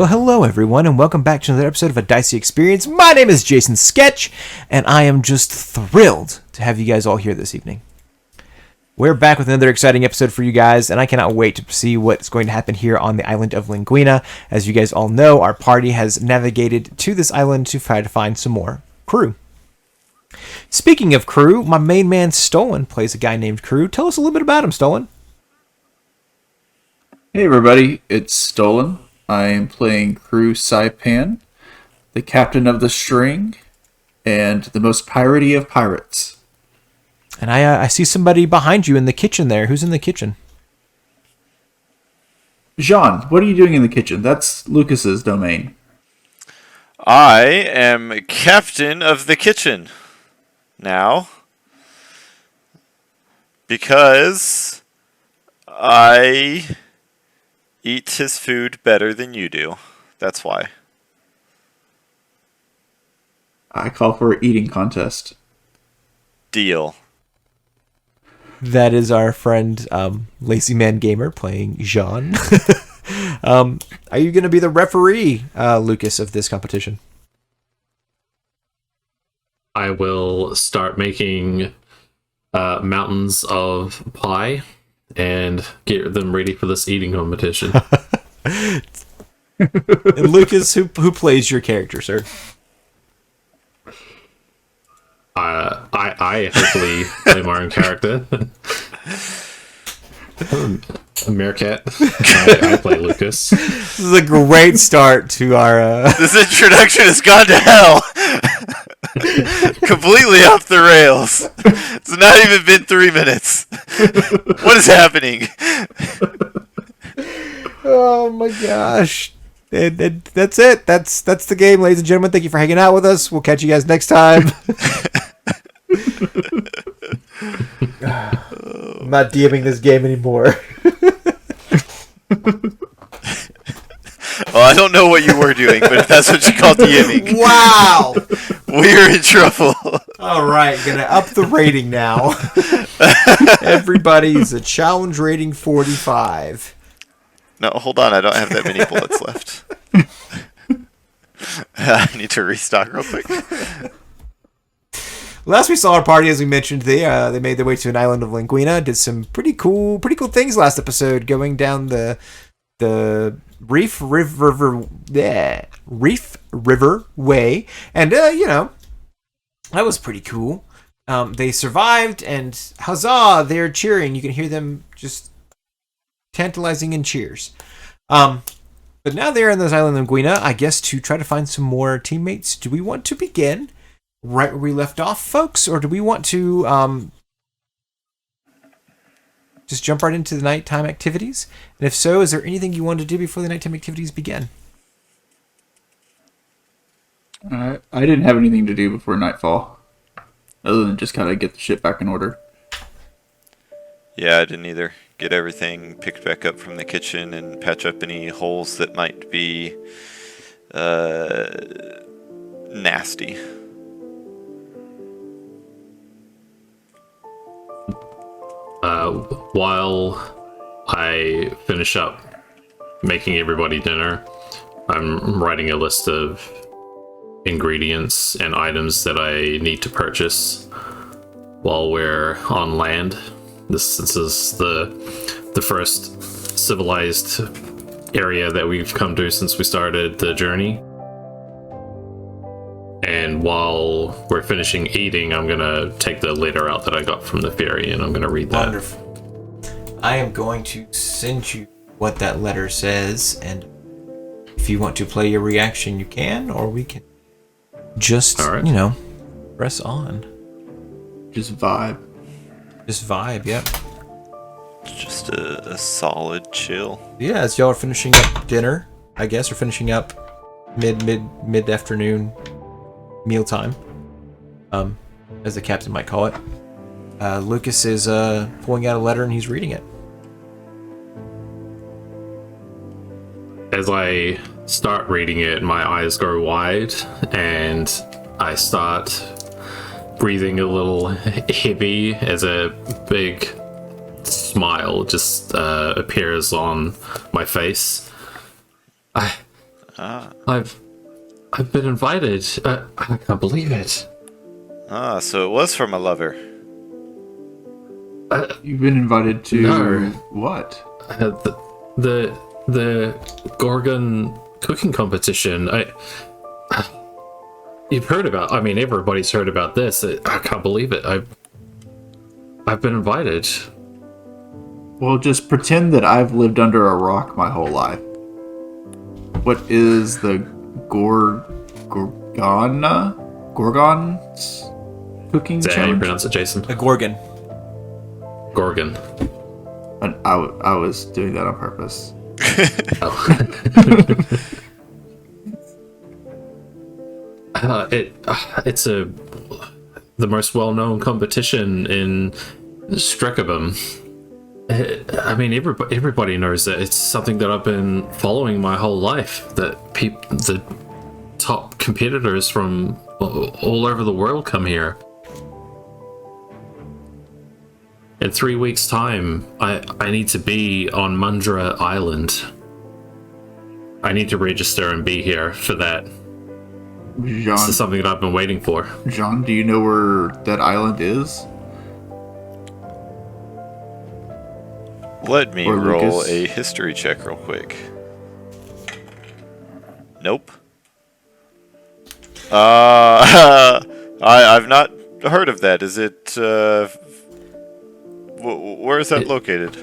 Well, hello everyone, and welcome back to another episode of A Dicey Experience. My name is Jason Sketch, and I am just thrilled to have you guys all here this evening. We're back with another exciting episode for you guys, and I cannot wait to see what's going to happen here on the island of Linguina. As you guys all know, our party has navigated to this island to try to find some more crew. Speaking of crew, my main man Stolen plays a guy named Crew. Tell us a little bit about him, Stolen. Hey everybody, it's Stolen. I am playing Crew Saipan, the captain of the string, and the most piratey of pirates. And I see somebody behind you in the kitchen there. Who's in the kitchen? Jean, what are you doing in the kitchen? That's Lucas's domain. I am captain of the kitchen now because I eat his food better than you do. That's why. I call for an eating contest. Deal. That is our friend Lazy Man Gamer playing Jean. Are you going to be the referee, Lucas, of this competition? I will start making mountains of pie and get them ready for this eating competition. And Lucas, who plays your character, sir? I hopefully play my own character. A meerkat. I play Lucas. This is a great start to our... This introduction has gone to hell. Completely off the rails. It's not even been 3 minutes. What is happening? Oh my gosh. That's it. That's the game, ladies and gentlemen. Thank you for hanging out with us. We'll catch you guys next time. I'm not DMing this game anymore. Well, I don't know what you were doing, but if that's what you call DMing. Wow. We're in trouble. All right, gonna up the rating now. Everybody's a challenge rating 45. No, hold on. I don't have that many bullets left. I need to restock real quick. Last we saw our party, as we mentioned, they made their way to an island of Linguina, did some pretty cool things last episode, going down the reef river way, and that was pretty cool. They survived, and huzzah! They're cheering. You can hear them just tantalizing in cheers. But now they're on this island of Linguina, I guess, to try to find some more teammates. Do we want to begin right where we left off, folks, or do we want to just jump right into the nighttime activities? And if so, is there anything you want to do before the nighttime activities begin? I didn't have anything to do before nightfall, other than just kind of get the shit back in order. Yeah, I didn't either. Get everything picked back up from the kitchen and patch up any holes that might be nasty. While I finish up making everybody dinner, I'm writing a list of ingredients and items that I need to purchase while we're on land. This is the first civilized area that we've come to since we started the journey. And while we're finishing eating, I'm gonna take the letter out that I got from the ferry, and I'm gonna read that. Wonderful. I am going to send you what that letter says, and if you want to play your reaction, you can, or we can just, press on. Just vibe. Just vibe, yep. Just a solid chill. Yeah, as y'all are finishing up dinner, I guess, or finishing up mid-afternoon mealtime, as the captain might call it. Lucas is pulling out a letter and he's reading it. As I start reading it, my eyes go wide and I start breathing a little heavy as a big smile just appears on my face. I've been invited. I can't believe it. So it was from a lover. You've been invited to No. what? The Gorgon cooking competition. You've heard about. I mean, everybody's heard about this. I can't believe it. I've been invited. Well, just pretend that I've lived under a rock my whole life. What is the Gorgon's cooking Is that how you challenge? pronounce it, Jason? A Gorgon. Gorgon. And I was doing that on purpose. It's the most well-known competition in Strekabum. I mean, everybody knows that it's something that I've been following my whole life. That the top competitors from all over the world come here. In 3 weeks' time, I need to be on Mundra Island. I need to register and be here for that. This is something that I've been waiting for. John, do you know where that island is? Let me Or roll Lucas. a history check real quick. Nope. I've not heard of that. Is it, where is that located?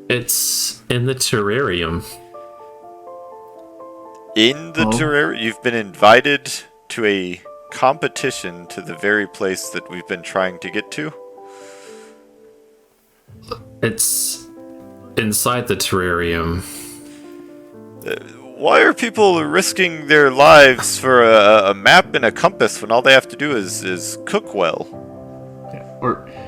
It's in the terrarium. In the terrarium? You've been invited to a competition to the very place that we've been trying to get to? It's inside the terrarium. Why are people risking their lives for a map and a compass when all they have to do is cook well?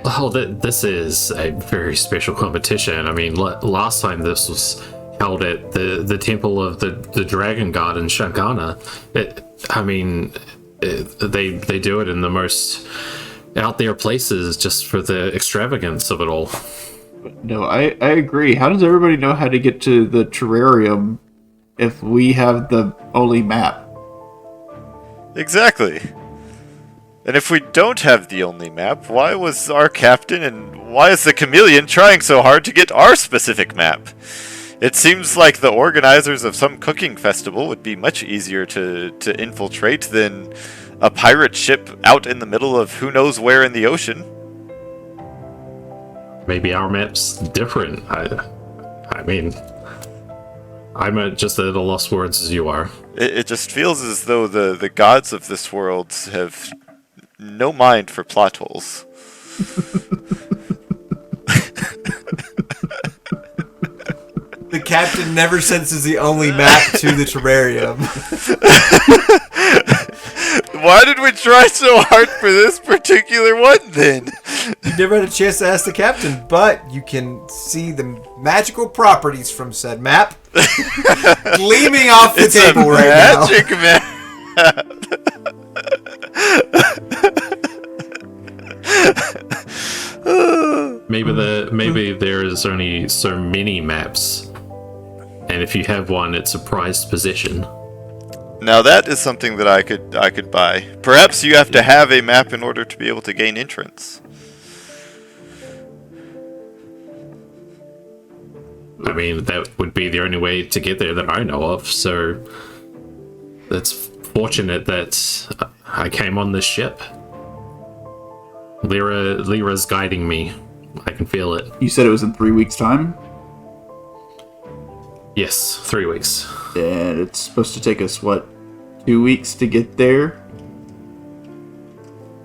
Oh, this is a very special competition. I mean, last time this was held at the Temple of the Dragon God in Shangana. They do it in the most out there places just for the extravagance of it all. No, I agree. How does everybody know how to get to the terrarium if we have the only map? Exactly. And if we don't have the only map, why was our captain and why is the chameleon trying so hard to get our specific map? It seems like the organizers of some cooking festival would be much easier to infiltrate than a pirate ship out in the middle of who knows where in the ocean. Maybe our map's different. I mean, I'm just at a lost words as you are. It just feels as though the gods of this world have no mind for plot holes. The captain never senses the only map to the terrarium. Why did we try so hard for this particular one then? You never had a chance to ask the captain, but you can see the magical properties from said map gleaming off the It's table a right now. magic map. Maybe there is only so many maps, and if you have one, it's a prized possession. Now that is something that I could buy. Perhaps you have to have a map in order to be able to gain entrance. I mean, that would be the only way to get there that I know of, so it's fortunate that I came on this ship. Lyra's guiding me. I can feel it. You said it was in 3 weeks' time? Yes, 3 weeks. And it's supposed to take us, 2 weeks to get there?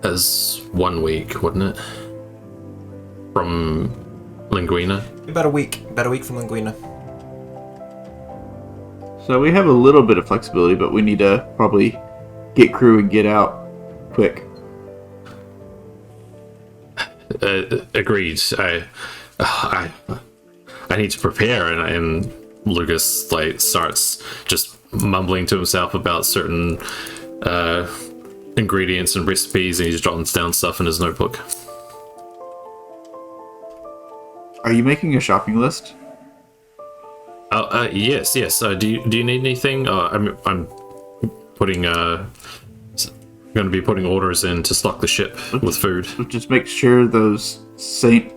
As 1 week, wouldn't it? From Linguina. About a week from Linguina. So we have a little bit of flexibility, but we need to probably get crew and get out quick. Agreed. I need to prepare, and Lucas starts just mumbling to himself about certain ingredients and recipes, and he's jotting down stuff in his notebook. Are you making a shopping list? Yes. Do you need anything? I'm putting going to be putting orders in to stock the ship with food. Just make sure those Saint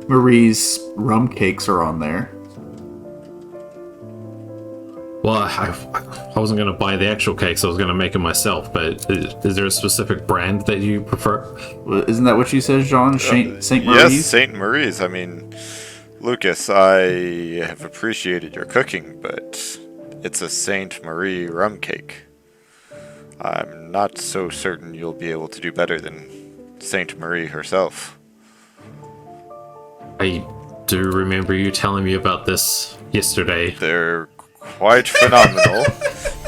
Marie's rum cakes are on there. Well, I wasn't going to buy the actual cakes. I was going to make them myself. But is there a specific brand that you prefer? Well, isn't that what you said, John? Saint Marie's? Yes, St. Marie's. I mean, Lucas, I have appreciated your cooking, but it's a Saint Marie rum cake. I'm not so certain you'll be able to do better than Saint Marie herself. I do remember you telling me about this yesterday. They're quite phenomenal.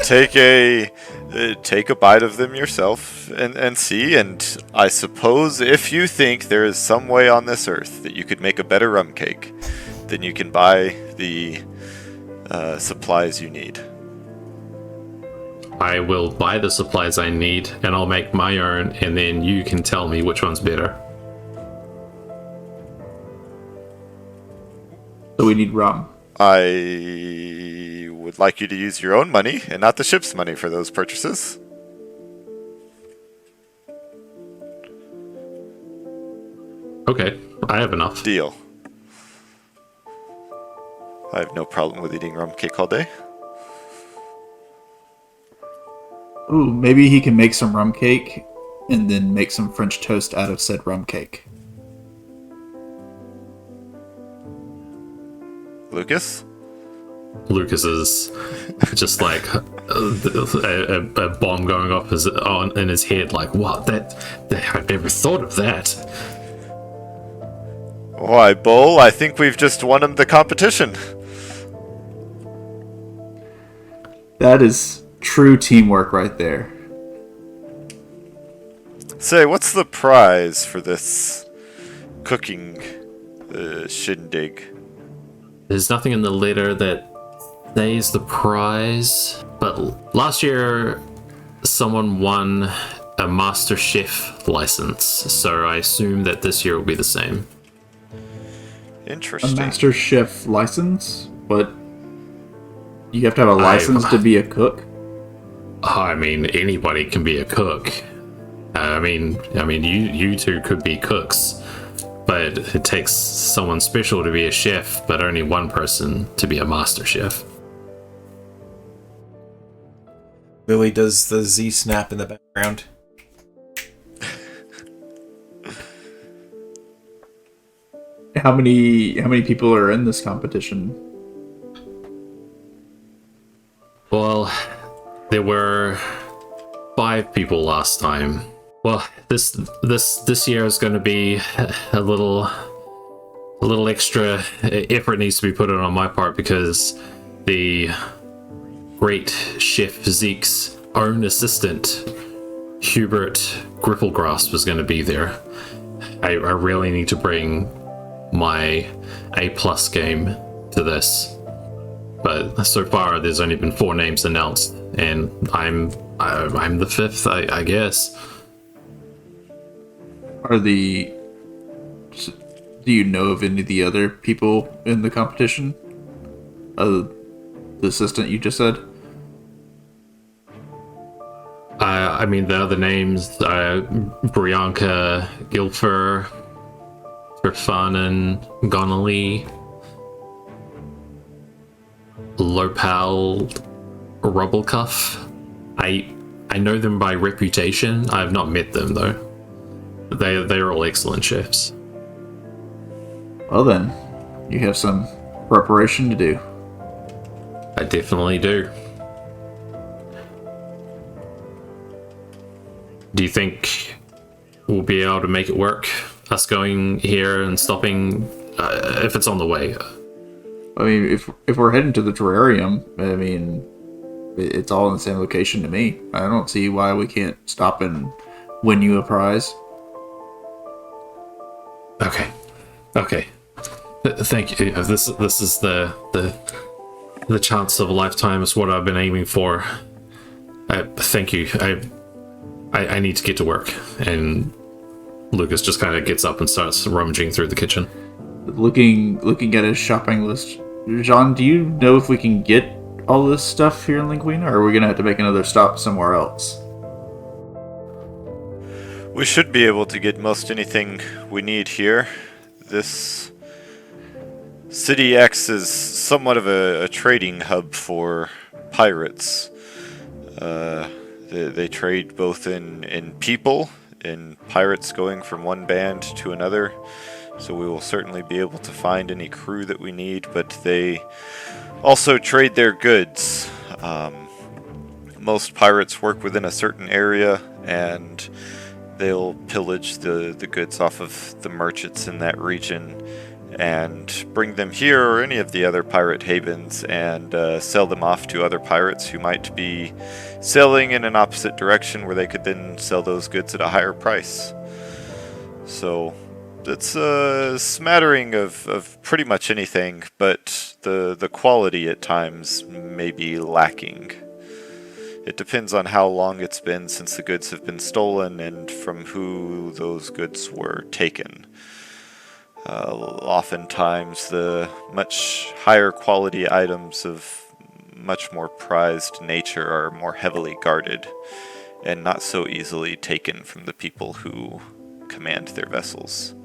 Take a bite of them yourself and see, and I suppose if you think there is some way on this earth that you could make a better rum cake, then you can buy the supplies you need. I will buy the supplies I need, and I'll make my own, and then you can tell me which one's better. So we need rum. I would like you to use your own money and not the ship's money for those purchases. Okay, I have enough. Deal. I have no problem with eating rum cake all day. Ooh, maybe he can make some rum cake and then make some French toast out of said rum cake. Lucas? Lucas is just like a bomb going off in his head. Like, what? That I never thought of that. Why, Bull, I think we've just won him the competition. That is true teamwork right there. Say, what's the prize for this cooking shindig? There's nothing in the letter that says the prize, but last year someone won a Master Chef license, so I assume that this year will be the same. Interesting. A Master Chef license? But you have to have a license to be a cook? I mean, anybody can be a cook. I mean, you two could be cooks, but it takes someone special to be a chef, but only one person to be a master chef. Lily does the Z snap in the background. How many people are in this competition? Well, there were 5 people last time. Well, this year is going to be a little extra effort needs to be put in on my part because the great chef Zeke's own assistant Hubert Grifflegrass was going to be there. I really need to bring my A+ game to this, but so far there's only been 4 names announced, and I'm the 5th, I guess. Do you know of any of the other people in the competition? The assistant you just said? I mean, the other names, Brianka Gilfer, Trifanen Gonali, Lopal Rubblecuff. I know them by reputation. I have not met them though. They're all excellent chefs. Well then, you have some preparation to do. I definitely do. Do you think we'll be able to make it work? Us going here and stopping, if it's on the way. I mean, if we're heading to the terrarium, I mean, it's all in the same location to me. I don't see why we can't stop and win you a prize. Okay. Thank you. This is the chance of a lifetime. Is what I've been aiming for. Thank you. I need to get to work. And Lucas just kind of gets up and starts rummaging through the kitchen. Looking at his shopping list, Jean, do you know if we can get all this stuff here in Linguina, or are we gonna have to make another stop somewhere else? We should be able to get most anything we need here. This city acts as somewhat of a trading hub for pirates. They trade both in people, in pirates going from one band to another. So we will certainly be able to find any crew that we need, but they also trade their goods. Most pirates work within a certain area, and they'll pillage the goods off of the merchants in that region and bring them here or any of the other pirate havens and sell them off to other pirates who might be sailing in an opposite direction, where they could then sell those goods at a higher price. So it's a smattering of pretty much anything, but the quality at times may be lacking. It depends on how long it's been since the goods have been stolen and from who those goods were taken. Oftentimes the much higher quality items of much more prized nature are more heavily guarded and not so easily taken from the people who command their vessels.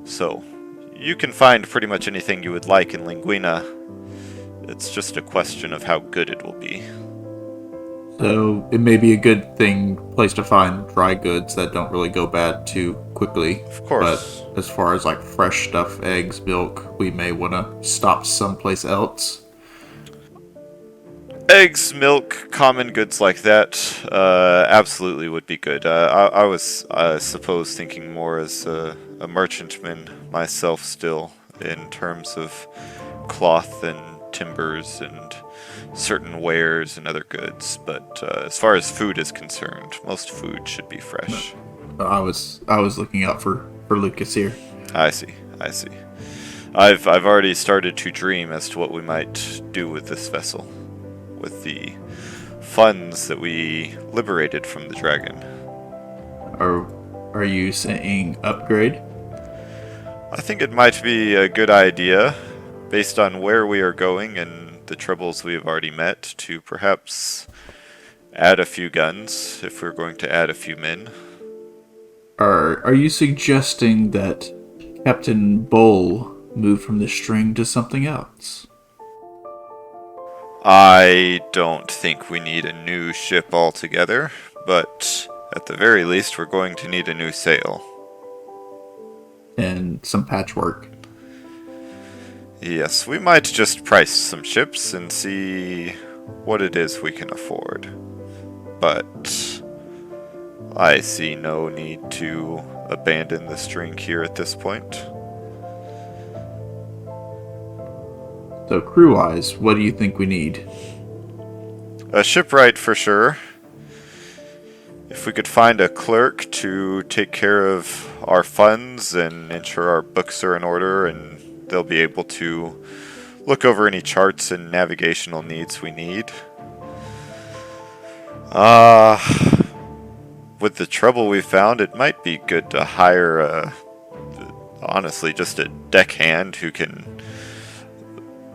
So, you can find pretty much anything you would like in Linguina. It's just a question of how good it will be. So it may be a good place to find dry goods that don't really go bad too quickly. Of course. But as far as like fresh stuff, eggs, milk, we may want to stop someplace else. Eggs, milk, common goods like that, absolutely would be good. I was, I suppose, thinking more as a merchantman myself still, in terms of cloth and timbers and certain wares and other goods. But as far as food is concerned, most food should be fresh. I was looking out for Lucas here. I see. I've already started to dream as to what we might do with this vessel, with the funds that we liberated from the dragon. Are you saying upgrade? I think it might be a good idea, based on where we are going and the troubles we have already met, to perhaps add a few guns if we're going to add a few men. Are you suggesting that Captain Bull move from the string to something else? I don't think we need a new ship altogether, but at the very least we're going to need a new sail. And some patchwork. Yes, we might just price some ships and see what it is we can afford. But I see no need to abandon the string here at this point. So crew-wise, what do you think we need? A shipwright for sure. If we could find a clerk to take care of our funds and ensure our books are in order, and they'll be able to look over any charts and navigational needs we need. With the trouble we found, it might be good to hire honestly, just a deckhand who can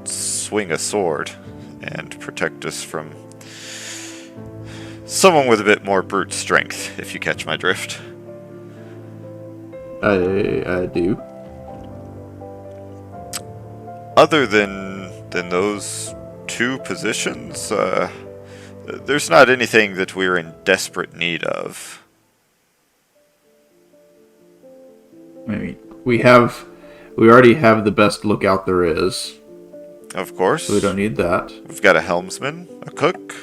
swing a sword and protect us from someone with a bit more brute strength, if you catch my drift. I do. Other than those two positions, there's not anything that we're in desperate need of. I mean, we already have the best lookout there is. Of course. So we don't need that. We've got a helmsman, a cook.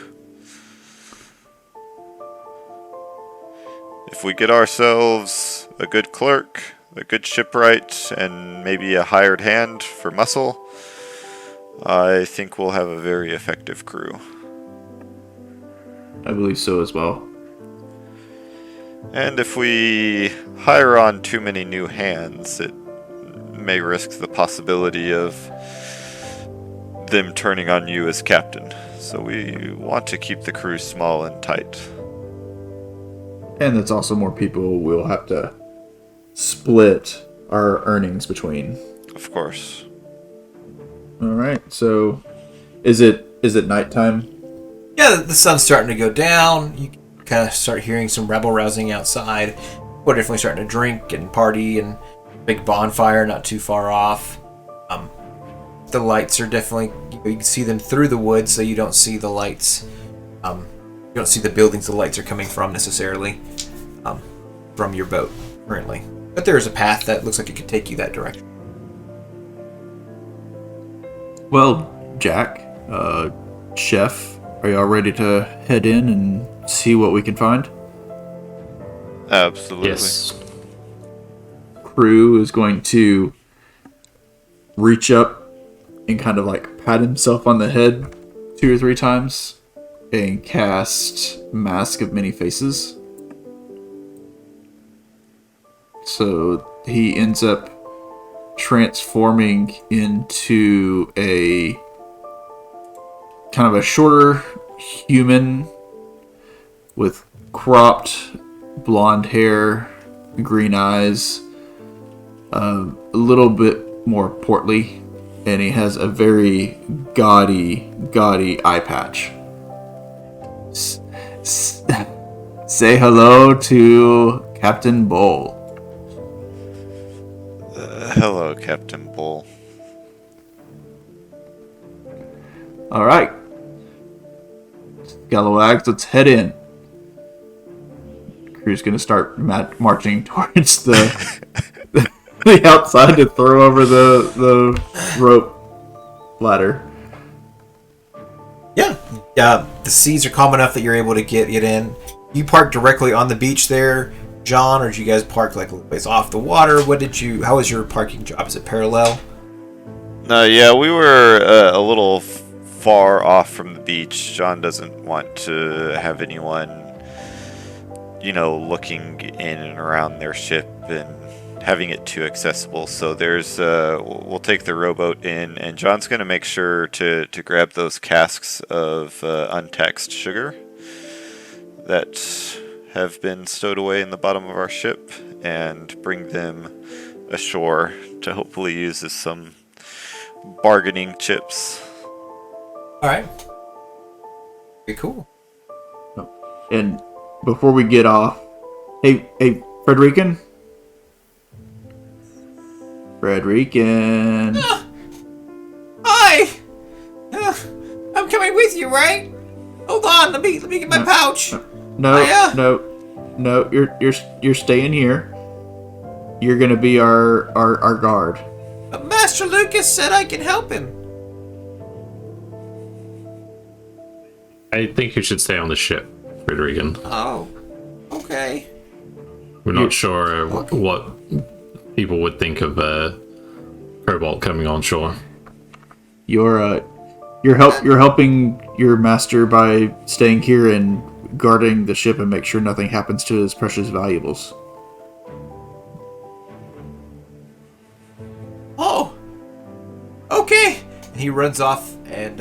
If we get ourselves a good clerk, a good shipwright, and maybe a hired hand for muscle, I think we'll have a very effective crew. I believe so as well. And if we hire on too many new hands, it may risk the possibility of them turning on you as captain. So we want to keep the crew small and tight. And that's also more people we'll have to split our earnings between. Of course. All right. So, is it nighttime? Yeah, the sun's starting to go down. You kind of start hearing some rabble-rousing outside. People are definitely starting to drink and party, and big bonfire not too far off. The lights are definitely, you can see them through the woods, so you don't see the lights. You don't see the buildings the lights are coming from necessarily from your boat currently. But there is a path that looks like it could take you that direction. Well, Jack, Chef, are y'all ready to head in and see what we can find? Absolutely. Yes. Crew is going to reach up and kind of like pat himself on the head 2 or 3 times and cast Mask of Many Faces. So he ends up transforming into a kind of a shorter human with cropped blonde hair, green eyes, a little bit more portly, and he has a very gaudy eye patch. Say hello to Captain Bull. Hello, Captain Bull. All right, Galawags, let's head in. Crew's gonna start marching towards the outside to throw over the rope ladder. Yeah. The seas are calm enough that you're able to get in. You park directly on the beach there, John, or did you guys park like a little ways off the water? How was your parking job? Is it parallel? No, yeah, we were a little far off from the beach. John doesn't want to have anyone, looking in and around their ship and having it too accessible. So we'll take the rowboat in, and John's going to make sure to grab those casks of untaxed sugar that have been stowed away in the bottom of our ship and bring them ashore to hopefully use as some bargaining chips. All right. Very cool. And before we get off, hey, Frederican? Hi! I'm coming with you, right? Hold on, let me get my pouch. No, you're staying here. You're gonna be our guard. Master Lucas said I can help him. I think you should stay on the ship, Frederican. Oh, okay. We're not sure what people would think of Cobalt coming on shore. You're helping your master by staying here and guarding the ship and make sure nothing happens to his precious valuables. Oh, okay. And he runs off and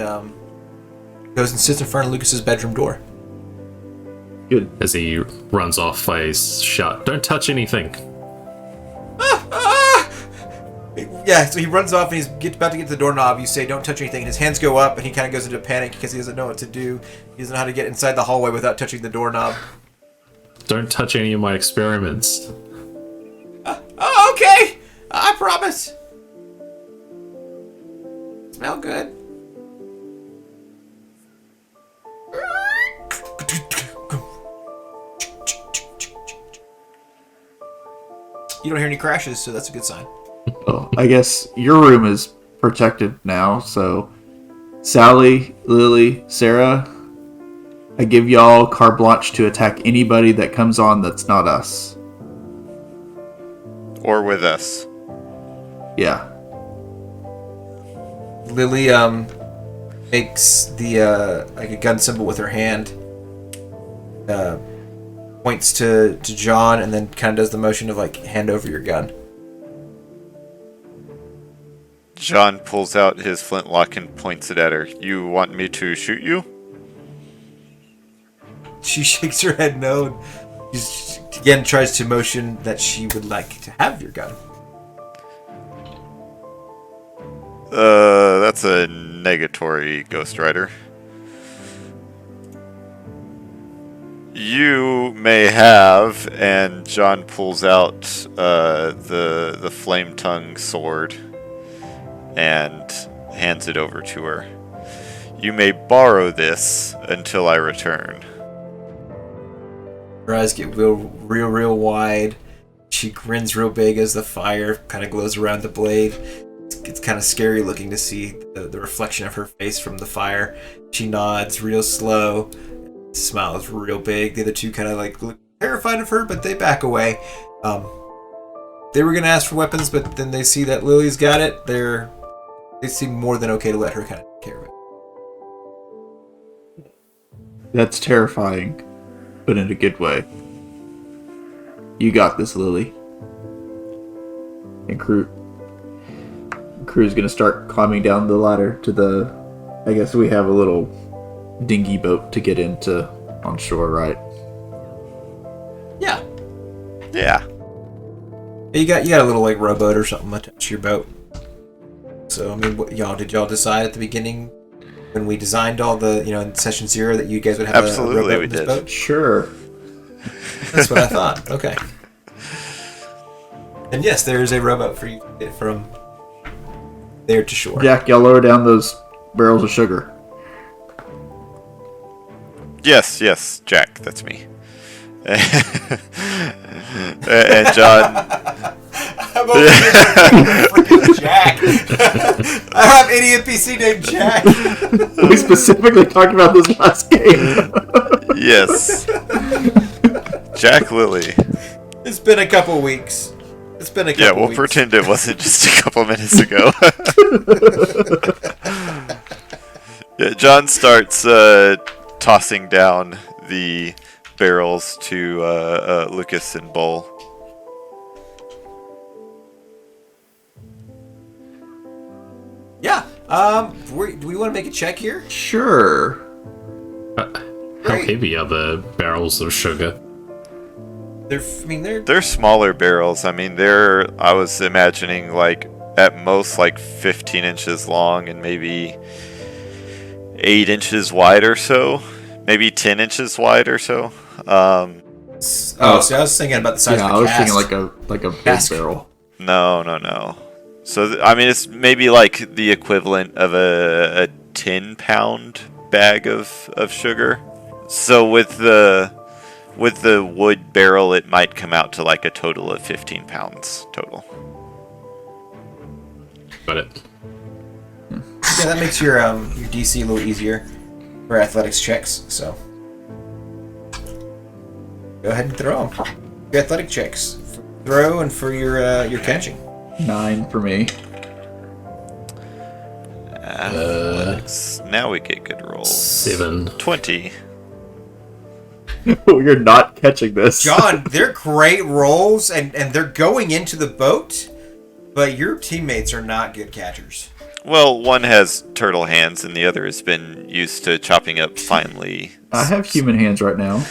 goes and sits in front of Lucas's bedroom door. Good. As he runs off, eyes shut. Don't touch anything. Yeah, so he runs off and he's about to get to the doorknob. You say, don't touch anything. And his hands go up and he kind of goes into panic because he doesn't know what to do. He doesn't know how to get inside the hallway without touching the doorknob. Don't touch any of my experiments. Oh, okay. I promise. Smell good. You don't hear any crashes, so that's a good sign. Well, I guess your room is protected now, so Sally, Lily, Sarah, I give y'all carte blanche to attack anybody that comes on that's not us. Or with us. Yeah. Lily makes the like a gun symbol with her hand, points to John, and then kind of does the motion of like hand over your gun. John pulls out his flintlock and points it at her. You want me to shoot you? She shakes her head no. She again tries to motion that she would like to have your gun. That's a negatory, Ghost Rider. You may have, and John pulls out the flame tongue sword and hands it over to her. You may borrow this until I return. Her eyes get real wide. She grins real big as the fire kind of glows around the blade. It's kind of scary looking to see the reflection of her face from the fire. She nods real slow, smiles real big. The other two kind of like look terrified of her, but they back away. They were gonna ask for weapons, but then they see that Lily's got it. They seem more than okay to let her kind of take care of it. That's terrifying, but in a good way. You got this, Lily. And Crew's gonna start climbing down the ladder to the... I guess we have a little dinghy boat to get into on shore, right? Yeah. Yeah. You got a little like rowboat or something attached to your boat. So I mean, did y'all decide at the beginning when we designed all the in session 0 that you guys would have Absolutely, a rowboat we in this did. boat? Sure. That's what I thought. Okay. And yes, there is a rowboat for you to get from there to shore. Jack, y'all lower down those barrels of sugar. Yes, Jack, that's me. And John... I'm over here freaking Jack. I have any NPC named Jack. We specifically talked about this last game. Yes. Jack Lily. It's been a couple weeks. Yeah, we'll pretend it wasn't just a couple minutes ago. Yeah, John starts tossing down the barrels to Lucas and Bull. Yeah. Do we want to make a check here? Sure. How heavy are the barrels of sugar? They're smaller barrels. I mean, I was imagining like at most like 15 inches long and maybe 8 inches wide or so. Maybe 10 inches wide or so. So I was thinking about the size of a I was cask. thinking like a big Cask. barrel. No. So, I mean, it's maybe like the equivalent of a 10-pound bag of sugar. So with the wood barrel, it might come out to like a total of 15 pounds total. Got it. Yeah, that makes your DC a little easier for athletics checks. So go ahead and throw them. Your athletic checks, throw, and for your catching. 9 for me. Athletics. Now we get good rolls. 7. 20. You're not catching this. John, they're great rolls, and they're going into the boat, but your teammates are not good catchers. Well, one has turtle hands, and the other has been used to chopping up finely. I have human hands right now.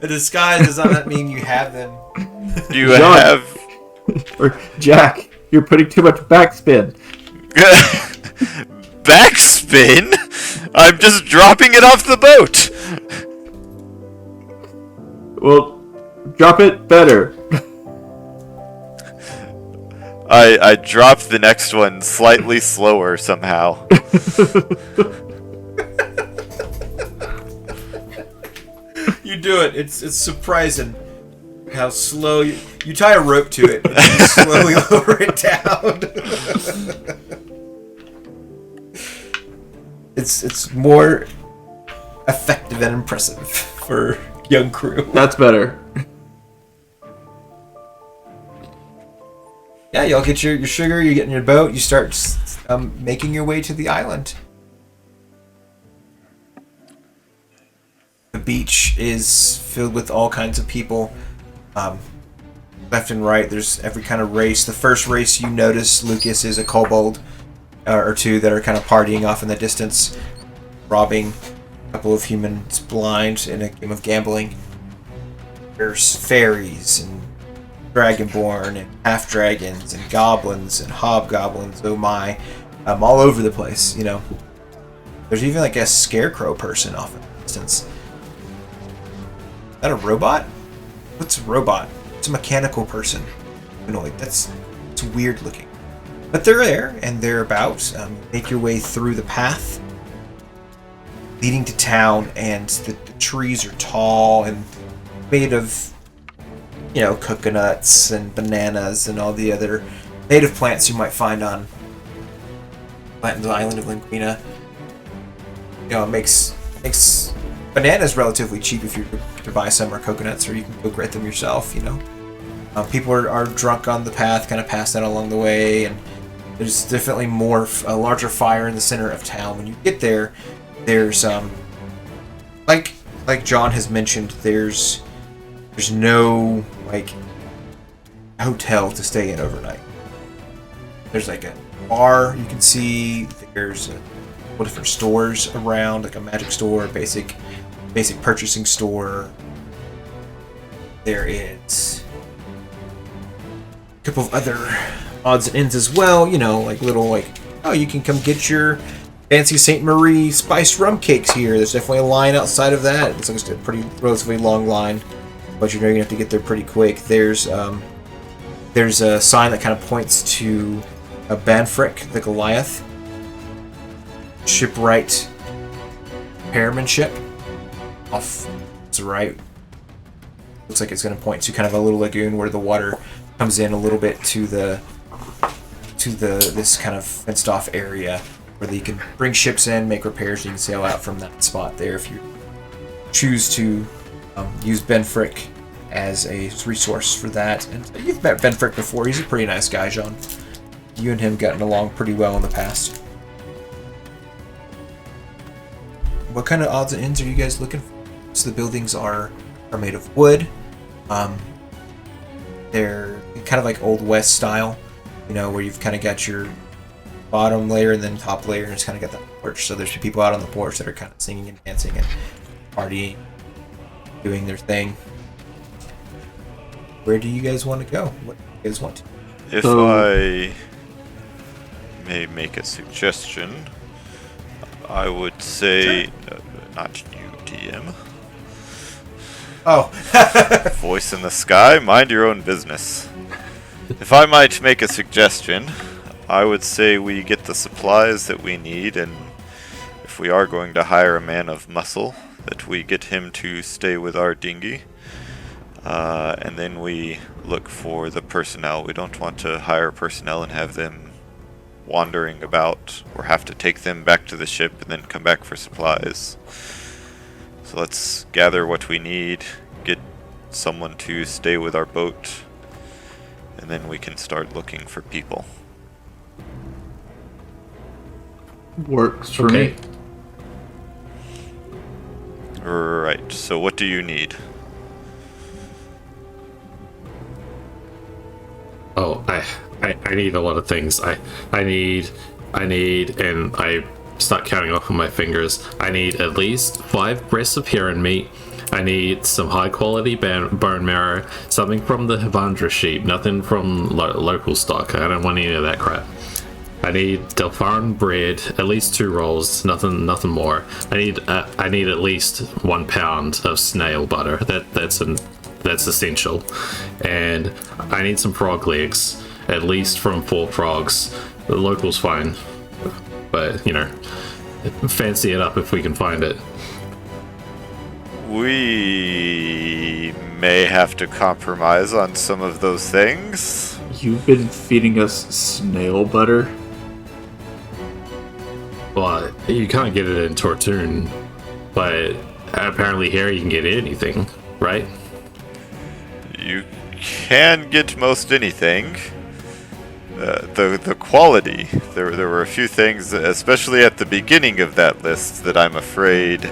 A disguise does not mean you have them. You John. have... Or Jack, you're putting too much backspin. Backspin? I'm just dropping it off the boat. Well, drop it better. I dropped the next one slightly slower somehow. You do it. It's surprising how slow you tie a rope to it and you slowly lower it down. It's more effective and impressive for young crew. That's better. Yeah, y'all get your sugar, you get in your boat, you start making your way to the island. The beach is filled with all kinds of people. Left and right, there's every kind of race. The first race you notice, Lucas, is a kobold or two that are kind of partying off in the distance, robbing a couple of humans blind in a game of gambling. There's fairies and dragonborn and half dragons and goblins and hobgoblins. Oh my, all over the place. You know, there's even like a scarecrow person, off, for instance. Is that a robot? What's a robot? It's a mechanical person. That's weird looking. But they're there and they're about. Make your way through the path leading to town, and the trees are tall and made of, coconuts and bananas and all the other native plants you might find on the island of Linguina. It makes bananas relatively cheap if you're to buy some, or coconuts, or you can go get them yourself. People are drunk on the path, kind of pass out along the way, and there's definitely a larger fire in the center of town. When you get there, there's like John has mentioned, there's no hotel to stay in overnight. There's a bar you can see. There's different stores around, like a magic store, basic purchasing store. There is a couple of other odds and ends as well. You can come get your fancy St. Marie spiced rum cakes here. There's definitely a line outside of that. It's like a relatively long line, but you're going to have to get there pretty quick. There's a sign that kind of points to a Banfrick, the Goliath, shipwright repairman ship off to the right. Looks like it's going to point to kind of a little lagoon where the water comes in a little bit to this kind of fenced off area where you can bring ships in, make repairs. You can sail out from that spot there if you choose to use Benfrick as a resource for that. And you've met Benfrick before. He's a pretty nice guy, John. You and him gotten along pretty well in the past. What kind of odds and ends are you guys looking for? So the buildings are made of wood. They're kind of like Old West style, where you've kind of got your bottom layer and then top layer, and it's kind of got that porch. So there's people out on the porch that are kind of singing and dancing and partying, doing their thing. Where do you guys want to go? What do you guys want to? If I may make a suggestion, I would say, sure. Not you, DM. Oh. Voice in the sky, mind your own business. If I might make a suggestion, I would say we get the supplies that we need, and if we are going to hire a man of muscle, that we get him to stay with our dinghy. And then we look for the personnel. We don't want to hire personnel and have them wandering about, or have to take them back to the ship and then come back for supplies. So let's gather what we need, get someone to stay with our boat, and then we can start looking for people. Works for me. Right, so what do you need? Oh, I need a lot of things. I need, and I start counting off on my fingers. I need at least 5 breasts of heron meat. I need some high quality bone marrow, something from the Havandra sheep, nothing from local stock. I don't want any of that crap. I need Delpharan bread, at least 2 rolls, nothing more. I need at least 1 pound of snail butter. That's essential. And I need some frog legs, at least from 4 frogs. The local's fine, but fancy it up if we can find it. We may have to compromise on some of those things. You've been feeding us snail butter? Well, you can't get it in Tortune, but apparently here you can get anything, right? You can get most anything. The quality, there were a few things, especially at the beginning of that list, that I'm afraid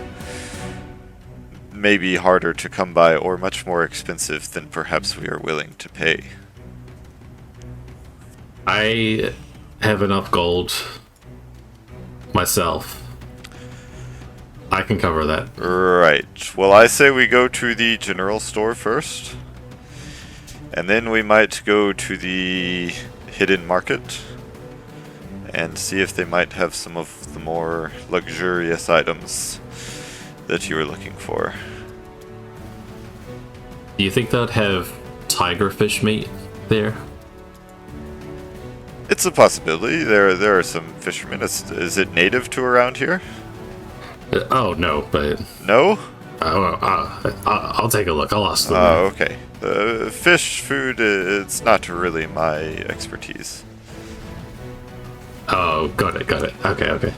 may be harder to come by or much more expensive than perhaps we are willing to pay. I have enough gold myself. I can cover that. Right. Well, I say we go to the general store first. And then we might go to the hidden market and see if they might have some of the more luxurious items that you were looking for. Do you think they'd have tigerfish meat there? It's a possibility. There are some fishermen. Is it native to around here? Oh, no, but... No? I'll take a look. I'll ask them. Oh, okay. Fish food, it's not really my expertise. Oh, got it. Okay.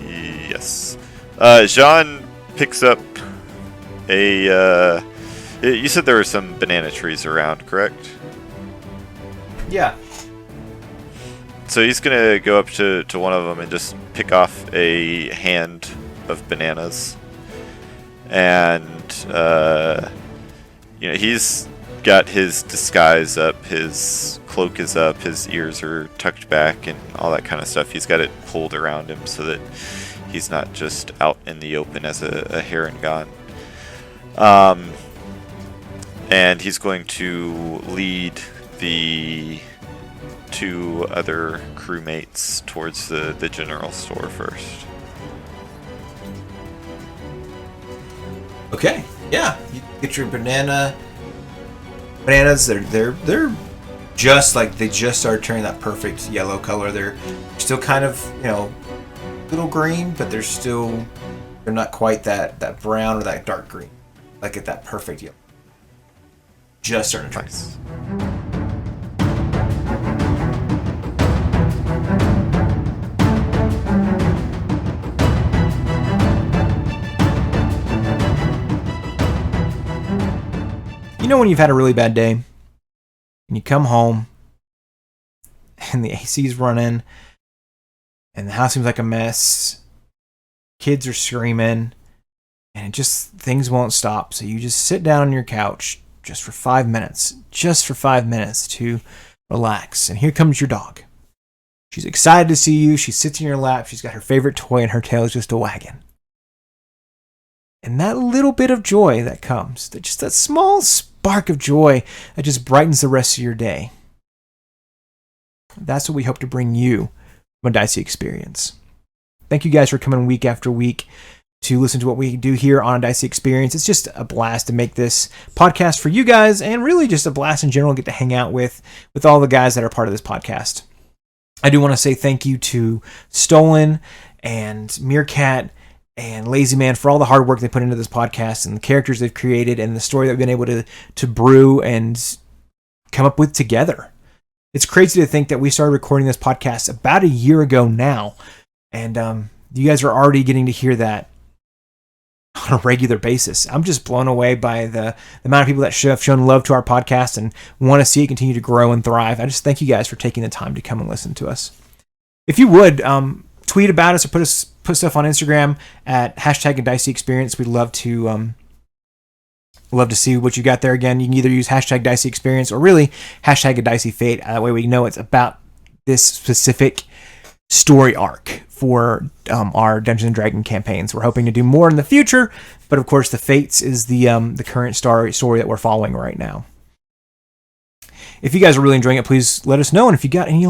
Yes. Jean picks up a... you said there were some banana trees around, correct? Yeah. So he's gonna go up to one of them and just pick off a hand of bananas. And, he's got his disguise up, his cloak is up, his ears are tucked back, and all that kind of stuff. He's got it pulled around him so that he's not just out in the open as a heron gone. And he's going to lead the 2 other crewmates towards the general store first. Okay. Yeah. You get your bananas. They're just like they just started turning that perfect yellow color. They're still kind of little green, but they're not quite that brown or that dark green. Like at that perfect yellow. Just starting to turn. Nice. You know when you've had a really bad day and you come home and the AC's running and the house seems like a mess, kids are screaming, and things won't stop. So you just sit down on your couch just for 5 minutes to relax. And here comes your dog. She's excited to see you. She sits in your lap. She's got her favorite toy and her tail is just a wagging. And that little bit of joy that comes, just that small spark of joy that just brightens the rest of your day. That's what we hope to bring you from a Dicey Experience. Thank you guys for coming week after week to listen to what we do here on a Dicey Experience. It's just a blast to make this podcast for you guys, and really just a blast in general to get to hang out with all the guys that are part of this podcast. I do want to say thank you to Stolen and Meerkat and Lazy Man for all the hard work they put into this podcast and the characters they've created and the story that we've been able to brew and come up with together. It's crazy to think that we started recording this podcast about a year ago now, and you guys are already getting to hear that on a regular basis. I'm just blown away by the amount of people that have shown love to our podcast and want to see it continue to grow and thrive. I just thank you guys for taking the time to come and listen to us. If you would, tweet about us or put stuff on Instagram at #DiceyExperience. We'd love to see what you got there. Again, you can either use #DiceyExperience or really #ADiceyFate. That way we know it's about this specific story arc for our Dungeons and Dragons campaigns. We're hoping to do more in the future, but of course the Fates is the current story that we're following right now. If you guys are really enjoying it, please let us know. And if you got any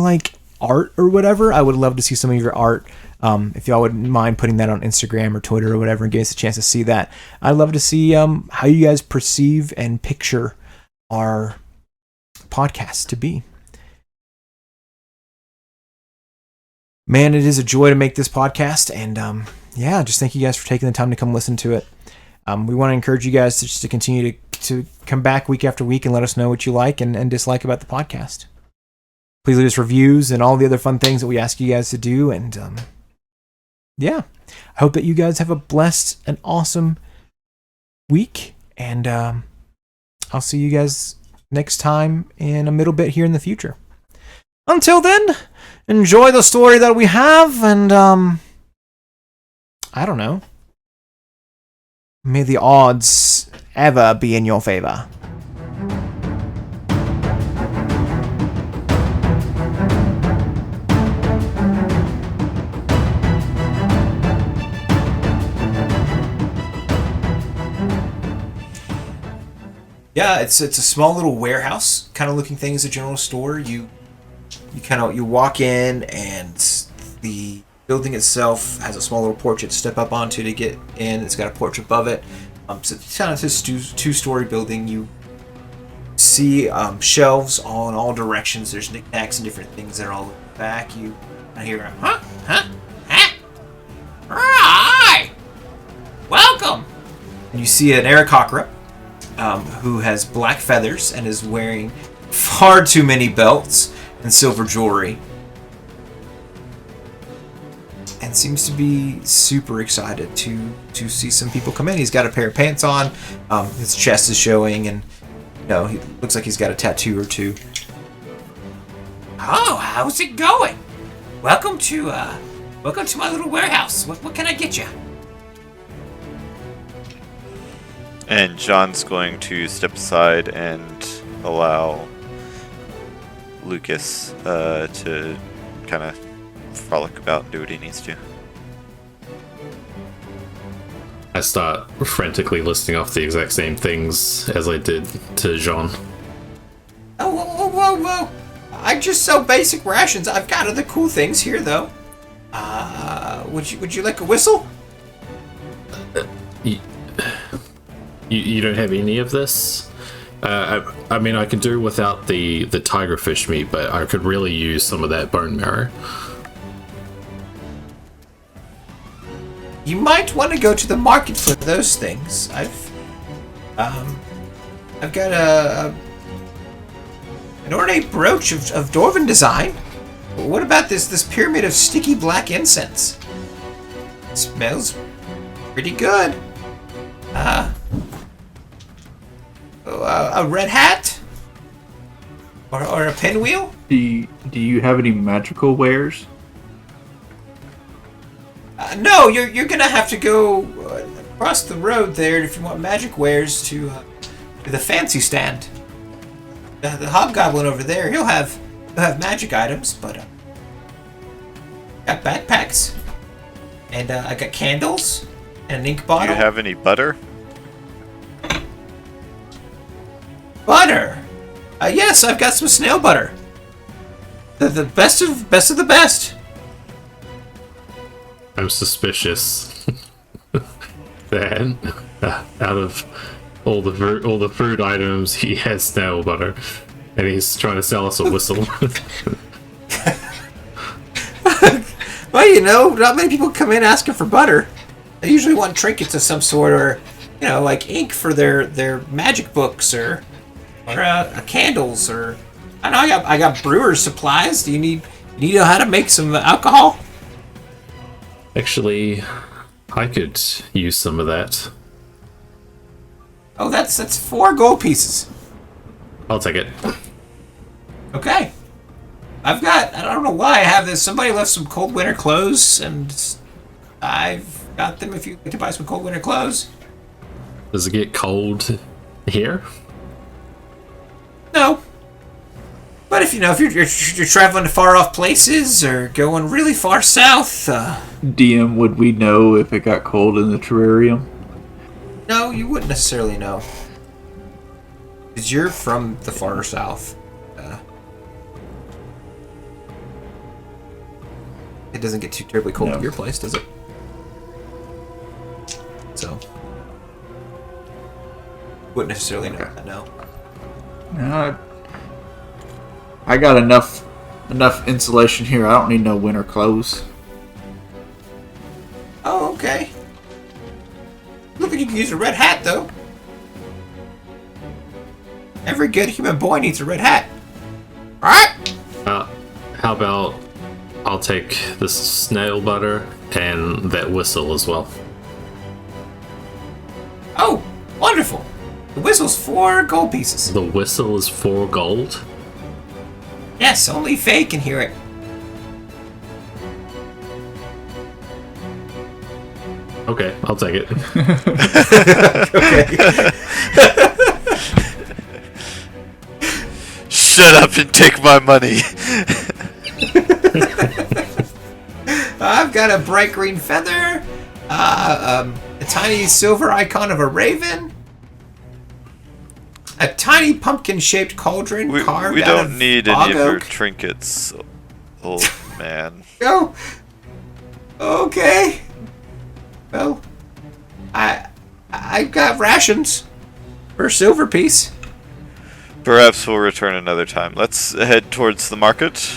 art or whatever, I would love to see some of your art. If y'all wouldn't mind putting that on Instagram or Twitter or whatever and give us a chance to see that. I'd love to see how you guys perceive and picture our podcast to be. Man, it is a joy to make this podcast, and just thank you guys for taking the time to come listen to it. We want to encourage you guys to continue to come back week after week and let us know what you like and dislike about the podcast. Please leave us reviews and all the other fun things that we ask you guys to do. And I hope that you guys have a blessed and awesome week. And I'll see you guys next time in a little bit here in the future. Until then, enjoy the story that we have. And I don't know. May the odds ever be in your favor. Yeah, it's a small little warehouse kind of looking thing as a general store. You walk in, and the building itself has a small little porch you have to step up onto to get in. It's got a porch above it. So it's kind of this two-story building. You see shelves all in all directions. There's knickknacks and different things that are all back. You hear huh? Hi! Welcome! And you see an Aarakocra who has black feathers and is wearing far too many belts and silver jewelry. And seems to be super excited to see some people come in. He's got a pair of pants on. His chest is showing, and he looks like he's got a tattoo or two. Oh, how's it going? Welcome to my little warehouse. What can I get you? And John's going to step aside and allow Lucas to kind of frolic about and do what he needs to. I start frantically listing off the exact same things as I did to Jean. Oh, whoa. I just sell basic rations. I've got other cool things here, though. Would you like a whistle? You don't have any of this? I mean, I could do without the tigerfish meat, but I could really use some of that bone marrow. You might want to go to the market for those things. I've got an ornate brooch of dwarven design. What about this pyramid of sticky black incense? It smells pretty good. A red hat? Or a pinwheel? Do you have any magical wares? No, you're gonna have to go across the road there if you want magic wares to the fancy stand. The hobgoblin over there, he'll have magic items, but got backpacks, and I got candles and an ink Do bottle. you have any butter? Butter? Yes, I've got some snail butter. The best of the best. I'm suspicious that out of all the food items, he has snail butter, and he's trying to sell us a whistle. Well, not many people come in asking for butter. They usually want trinkets of some sort, or like ink for their magic books, or candles, or I know I got brewer's supplies. Do you need to know how to make some alcohol? Actually, I could use some of that. Oh, that's 4 gold pieces. I'll take it. Okay. I don't know why I have this. Somebody left some cold winter clothes, and I've got them if you like to buy some cold winter clothes. Does it get cold here? No. But if you're traveling to far off places or going really far south, DM, would we know if it got cold in the terrarium? no, you wouldn't necessarily know. Because you're from the far south. It doesn't get too terribly cold No. at your place, does it? So, wouldn't necessarily know that, no. I got enough insulation here. I don't need no winter clothes. Oh, okay. Look like you can use a red hat, though. Every good human boy needs a red hat. Alright? How about I'll take this snail butter and that whistle as well. Oh, wonderful. The whistle's 4 gold pieces. The whistle is 4 gold? Yes, only Faye can hear it. Okay, I'll take it. Shut up and take my money. I've got a bright green feather, a tiny silver icon of a raven, A tiny pumpkin-shaped cauldron We carved out of don't need bog any of your oak. trinkets, old man. Oh, okay. Well, I got rations for a silver piece. Perhaps we'll return another time. Let's head towards the market.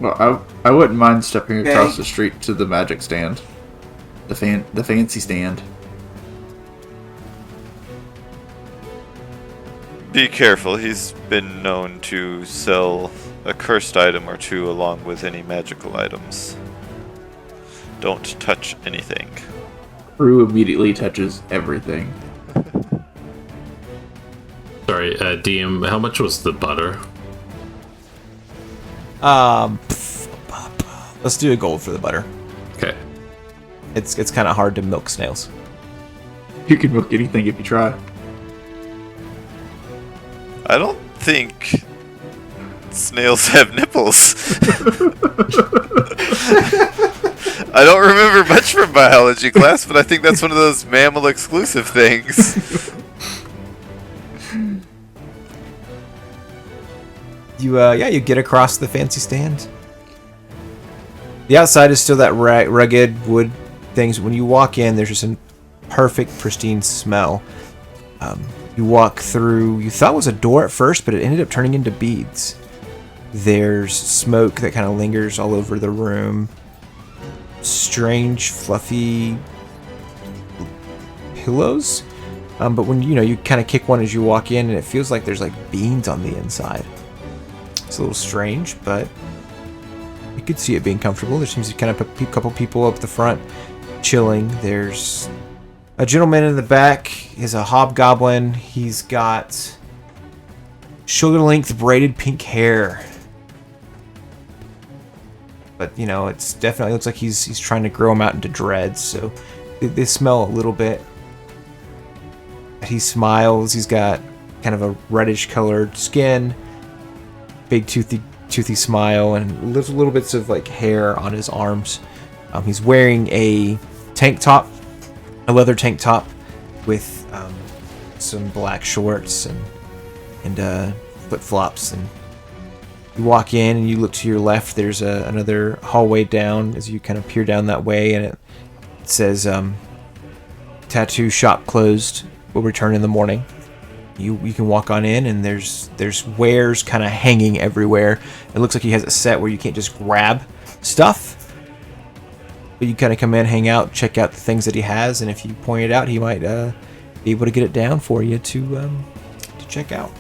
Well, I wouldn't mind stepping Okay. across the street to the magic stand. The fancy stand. Be careful, he's been known to sell a cursed item or two along with any magical items. Don't touch anything. Crew immediately touches everything. Sorry, DM, how much was the butter? Let's do a gold for the butter. Okay. It's kind of hard to milk snails. You can milk anything if you try. I don't think snails have nipples. I don't remember much from biology class, but I think that's one of those mammal exclusive things. You get across the fancy stand. The outside is still that rugged wood things. When you walk in, there's just a perfect, pristine smell. You walk through, you thought it was a door at first, but it ended up turning into beads. There's smoke that kind of lingers all over the room. Strange, fluffy pillows. But when you kind of kick one as you walk in, and it feels like there's like beans on the inside. It's a little strange, but you could see it being comfortable. There seems to be kind of a couple people up the front chilling. There's a gentleman in the back. He's a hobgoblin. He's got shoulder-length braided pink hair. But, it's definitely looks like he's trying to grow them out into dreads, so they smell a little bit. He smiles. He's got kind of a reddish-colored skin, big toothy smile, and little bits of like hair on his arms. He's wearing a leather tank top with some black shorts and flip-flops. And you walk in and you look to your left. There's another hallway down as you kind of peer down that way, and it says tattoo shop closed, will return in the morning. You can walk on in, and there's wares kind of hanging everywhere. It looks like he has it set where you can't just grab stuff, but you kind of come in, hang out, check out the things that he has, and if you point it out, he might be able to get it down for you to check out.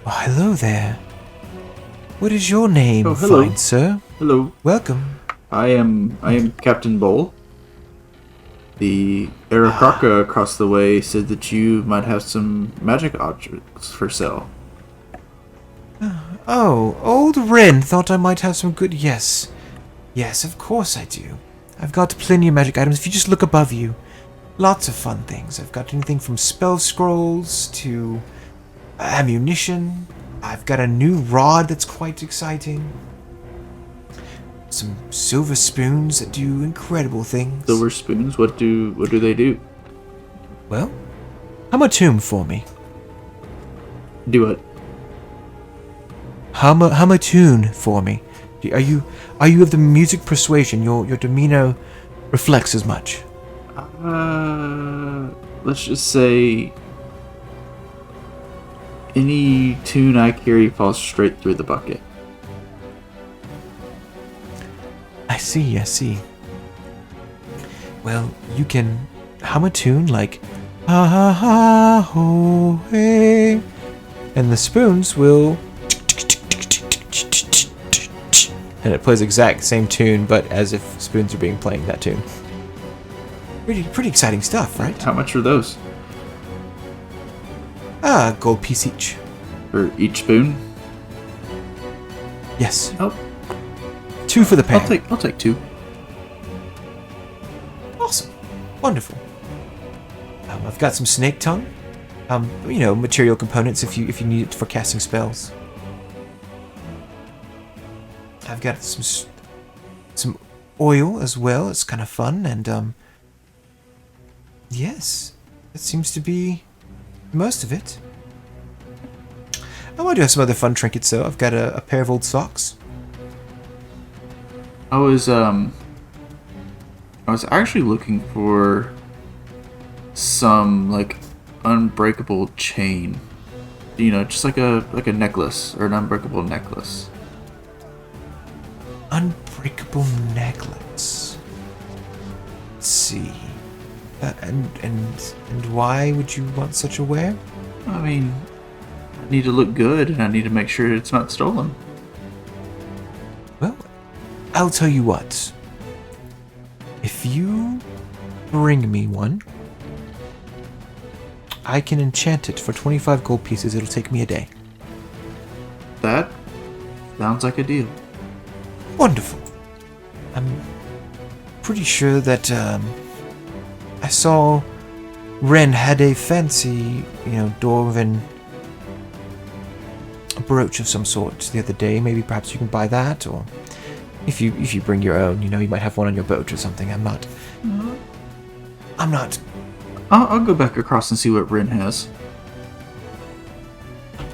Well, hello there. What is your name, Oh, hello. fine sir? Hello. Welcome. I am Captain Bowl. The Arakaka across the way said that you might have some magic objects for sale. Oh, old Ren thought I might have some good... Yes, of course I do. I've got plenty of magic items. If you just look above you, lots of fun things. I've got anything from spell scrolls to ammunition. I've got a new rod that's quite exciting. Some silver spoons that do incredible things. Silver spoons. What do they do? Well, hum a tune for me. Do what? Hum a tune for me. Are you of the music persuasion? Your demeanor reflects as much. Let's just say any tune I carry falls straight through the bucket. I see. Well, you can hum a tune like ha ha ha ho hey, and the spoons will, and it plays exact same tune, but as if spoons are being playing that tune. Pretty exciting stuff, right? How much are those? Gold piece each. For each spoon? Yes, Oh, 2 for the pair. I'll take 2. Awesome. Wonderful. I've got some snake tongue. Material components if you need it for casting spells. I've got some oil as well. It's kind of fun, and yes. that seems to be most of it. Oh, I do have some other fun trinkets, though. I've got a pair of old socks. I was actually looking for some like unbreakable chain. You know, just like a necklace or an unbreakable necklace. Unbreakable necklace. Let's see. And why would you want such a wear? I mean, I need to look good, and I need to make sure it's not stolen. Well, I'll tell you what. If you bring me one, I can enchant it for 25 gold pieces. It'll take me a day. That sounds like a deal. Wonderful. I'm pretty sure that I saw Ren had a fancy, dwarven brooch of some sort the other day. Maybe perhaps you can buy that, or if you bring your own, you might have one on your boat or something. I'm not. I'll go back across and see what Rin has.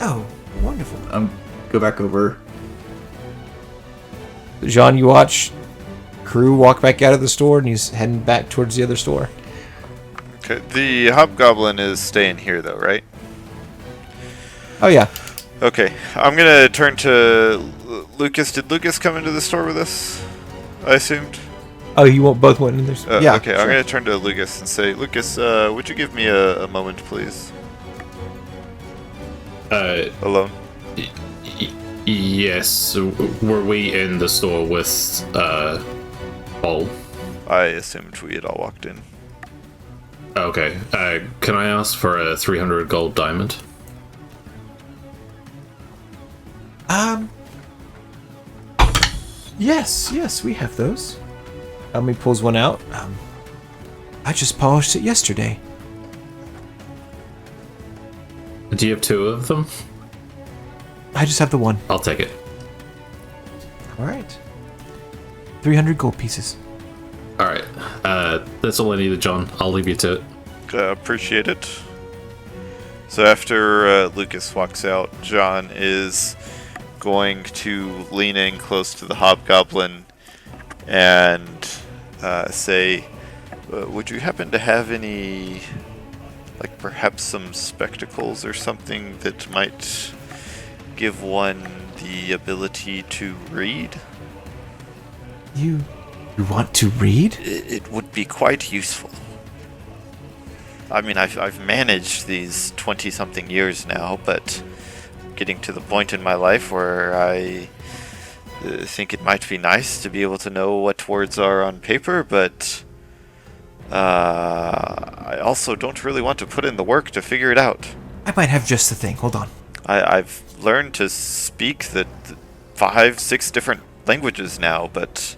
Oh, wonderful. Go back over. Jean, you watch Crew walk back out of the store, and he's heading back towards the other store. Okay, the hobgoblin is staying here, though, right? Oh, yeah. Okay, I'm gonna turn to Lucas. Did Lucas come into the store with us? I assumed. Oh, you both went in there? Yeah. Okay, sure. I'm gonna turn to Lucas and say, Lucas, would you give me a moment, please? Alone. Yes. Were we in the store with Paul? I assumed we had all walked in. Okay. Can I ask for a 300 gold diamond? Yes, we have those. He pulls one out. I just polished it yesterday. Do you have two of them? I just have the one. I'll take it. All right. 300 gold pieces. All right. That's all I needed, John. I'll leave you to it. Appreciate it. So after Lucas walks out, John is going to lean in close to the hobgoblin and say, would you happen to have any, like perhaps some spectacles or something that might give one the ability to read? You want to read? It would be quite useful. I mean, I've managed these 20-something years now, but getting to the point in my life where I think it might be nice to be able to know what words are on paper, but I also don't really want to put in the work to figure it out. I might have just the thing. Hold on. I've learned to speak the 5-6 different languages now, but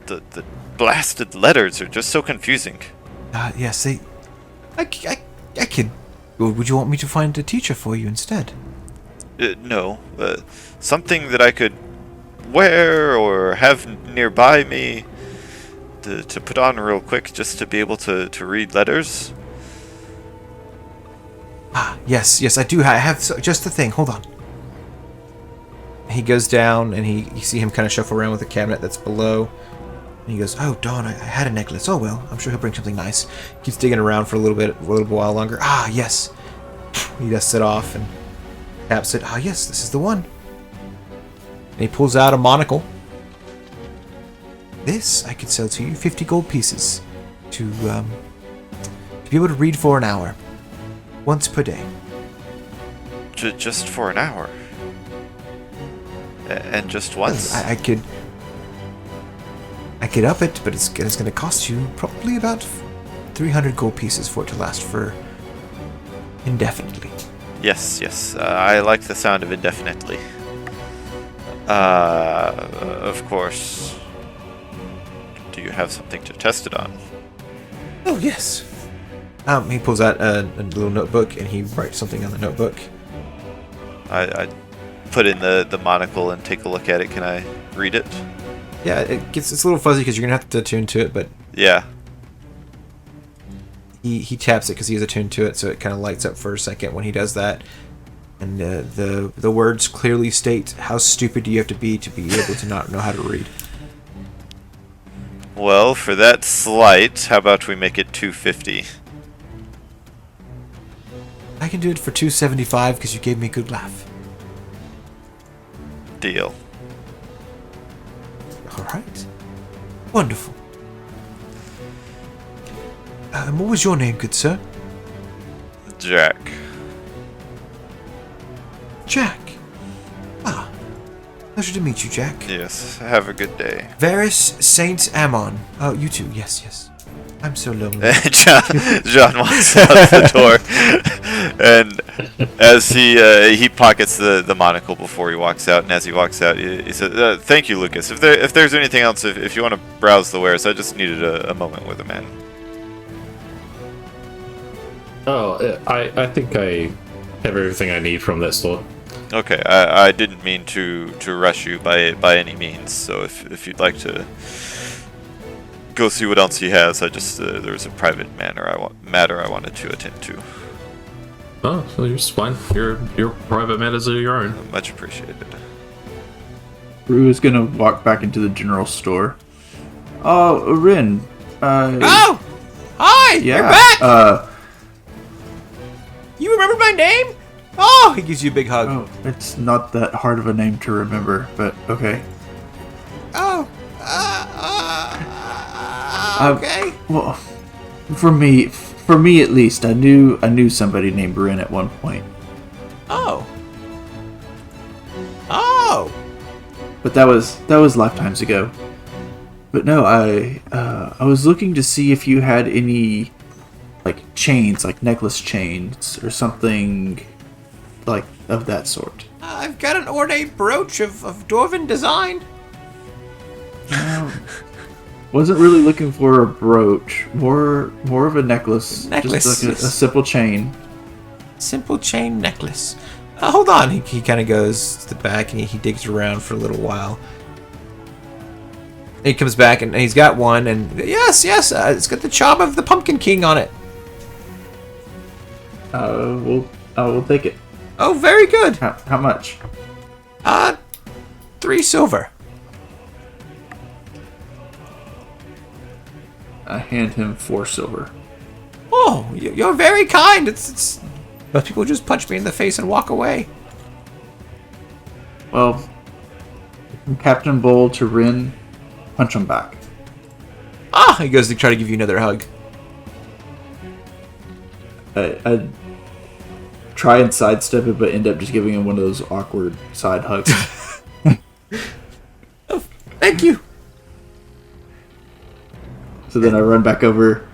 the blasted letters are just so confusing. Yes, I could. Would you want me to find a teacher for you instead? No. Something that I could wear or have nearby me to put on real quick just to be able to read letters. Yes, I do. I have just the thing. Hold on. He goes down, and you see him kind of shuffle around with the cabinet that's below. And he goes, "Oh, darn, I had a necklace. Oh, well, I'm sure he'll bring something nice." Keeps digging around for a little while longer. Yes. He dusts it off and taps it. Yes, this is the one. And he pulls out a monocle. This I could sell to you, 50 gold pieces, to be able to read for an hour, once per day. Just for an hour? And just once? I could up it, but it's going to cost you probably about 300 gold pieces for it to last for indefinitely. Yes. I like the sound of indefinitely. Of course. Do you have something to test it on? Oh, yes. He pulls out a little notebook, and he writes something on the notebook. I put in the monocle and take a look at it. Can I read it? Yeah, it's a little fuzzy because you're going to have to tune to it, but... Yeah. he taps it because he is attuned to it, so it kind of lights up for a second when he does that. And the words clearly state, "How stupid do you have to be able to not know how to read?" Well, for that slight, how about we make it 250? I can do it for 275 because you gave me a good laugh. Deal. All right. Wonderful. And what was your name, good sir? Jack. Jack. Ah. Pleasure to meet you, Jack. Yes, have a good day. Varys Saint Amon. Oh, you too. Yes, yes. I'm so lonely. John walks out the door, and as he pockets the monocle before he walks out, and as he walks out, he says, "Thank you, Lucas. If there's anything else, if you want to browse the wares, I just needed a moment with a man." Oh, I think I have everything I need from that store. Okay, I didn't mean to rush you by any means. So if you'd like to go see what else he has, I just there was a private matter I wanted to attend to. Oh, so you're just fine. Your private matters are your own. Much appreciated. Rue is gonna walk back into the general store. Oh, Rin. Oh! Hi! Yeah. You're back! You remember my name? Oh! He gives you a big hug. Oh, it's not that hard of a name to remember, but okay. Oh! Okay. Well, for me at least, I knew somebody named Rin at one point. Oh. Oh! But that was lifetimes ago. But no, I was looking to see if you had any like chains, like necklace chains or something like of that sort. I've got an ornate brooch of dwarven design. Wasn't really looking for a brooch, more of a necklace. Necklace, just like yes. a simple chain. Simple chain necklace. Hold on. He kind of goes to the back and he digs around for a little while. And he comes back and he's got one, and yes, it's got the charm of the Pumpkin King on it. We'll take it. Oh, very good. How much? 3 silver. I hand him 4 silver. Oh, you're very kind. It's most people just punch me in the face and walk away. Well, from Captain Bull to Rin, punch him back. He goes to try to give you another hug. I try and sidestep it, but end up just giving him one of those awkward side hugs. Oh, thank you. So then I run back over.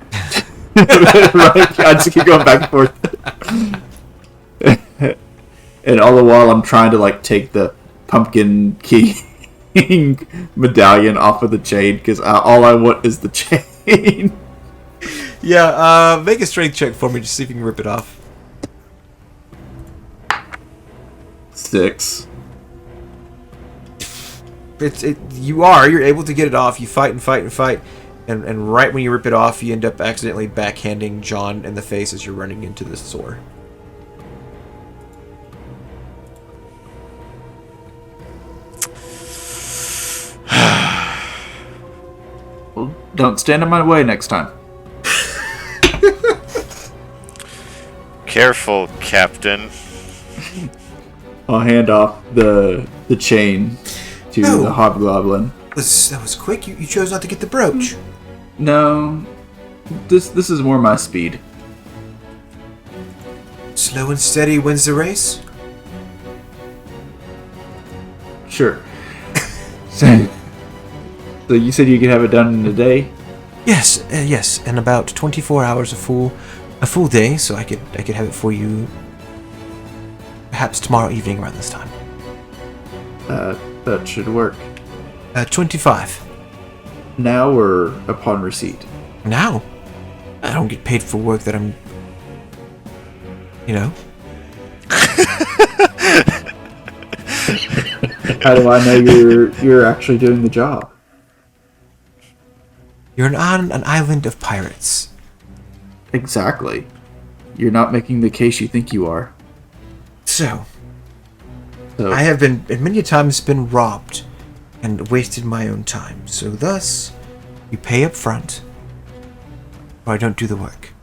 I just keep going back and forth. And all the while I'm trying to like take the Pumpkin King medallion off of the chain, because all I want is the chain. Yeah, make a strength check for me, just see if you can rip it off. 6. You're able to get it off. You fight and fight and fight, and right when you rip it off, you end up accidentally backhanding John in the face as you're running into the store. Well, don't stand in my way next time. Careful, Captain. I'll hand off the chain to the hobgoblin. That was quick. You chose not to get the brooch. No, this is more my speed. Slow and steady wins the race. Sure. So you said you could have it done in a day? Yes, yes. In about 24 hours, a full day, so I could have it for you. Perhaps tomorrow evening around this time. That should work. 25. Now or upon receipt? Now? I don't get paid for work that I'm... You know? How do I know you're actually doing the job? You're on an island of pirates. Exactly. You're not making the case you think you are. So, So, I have been many times been robbed and wasted my own time. So thus, you pay up front, or I don't do the work.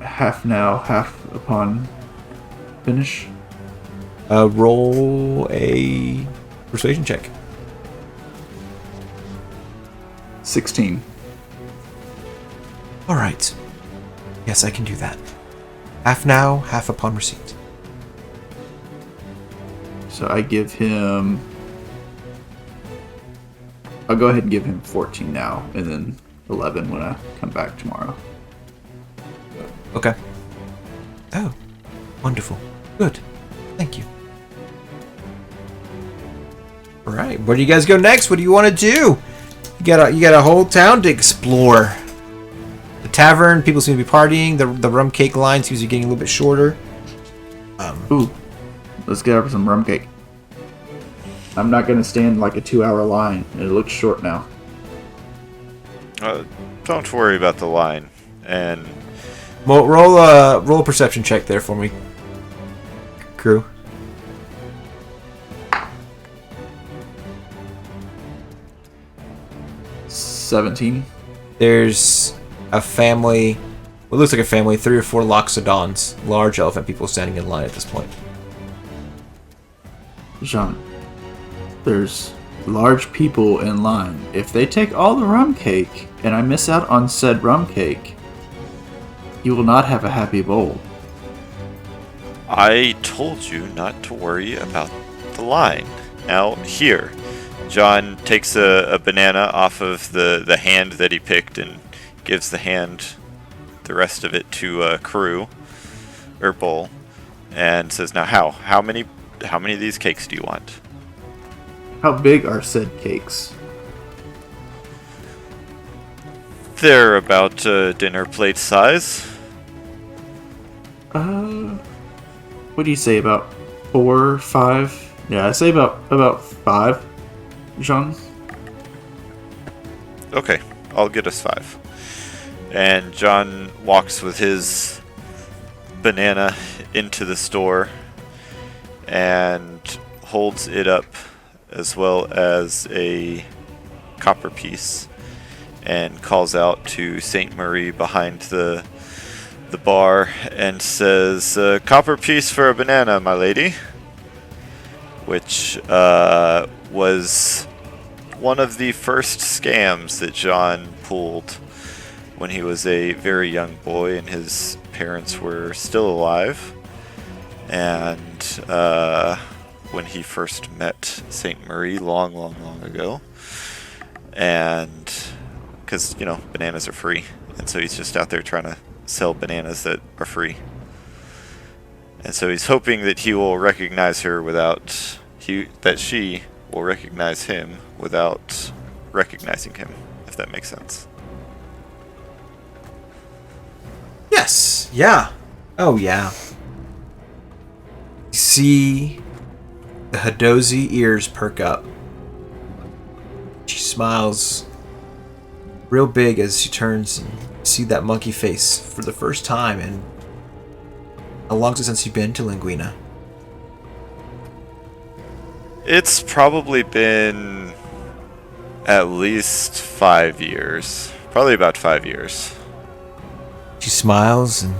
half now, half upon finish. Roll a persuasion check. 16. All right. Yes, I can do that. Half now, half upon receipt. So I give him... I'll go ahead and give him 14 now, and then 11 when I come back tomorrow. Okay. Oh, wonderful. Good. Thank you. All right. Where do you guys go next? What do you want to do? You got a whole town to explore. The tavern, people seem to be partying. The rum cake line seems to be getting a little bit shorter. Ooh, let's get over some rum cake. I'm not going to stand like a 2-hour line. It looks short now. Don't worry about the line. And Well, roll a perception check there for me, crew. $17. There's a family, what looks like a family, 3 or 4 loxodons, large elephant people standing in line at this point. Jean, there's large people in line. If they take all the rum cake, and I miss out on said rum cake, you will not have a happy bowl. I told you not to worry about the line. Now, here. John takes a banana off of the hand that he picked and gives the rest of it to Crew, or Bull, and says, now how many of these cakes do you want? How big are said cakes? They're about dinner plate size. What do you say, about 4, 5? Yeah, I say about 5, Jean. Okay, I'll get us 5. And John walks with his banana into the store and holds it up, as well as a copper piece, and calls out to Saint Marie behind the bar and says, copper piece for a banana, my lady. Which was one of the first scams that John pulled when he was a very young boy and his parents were still alive. And when he first met Saint Marie long ago. And because, bananas are free. And so he's just out there trying to sell bananas that are free. And so he's hoping that he will recognize her that she will recognize him without recognizing him, if that makes sense. Yes. Yeah. Oh, yeah. You see the Hadozi ears perk up. She smiles real big as she turns and see that monkey face for the first time. And how long's it since you've been to Linguina? It's probably been at least 5 years. Probably about 5 years. She smiles and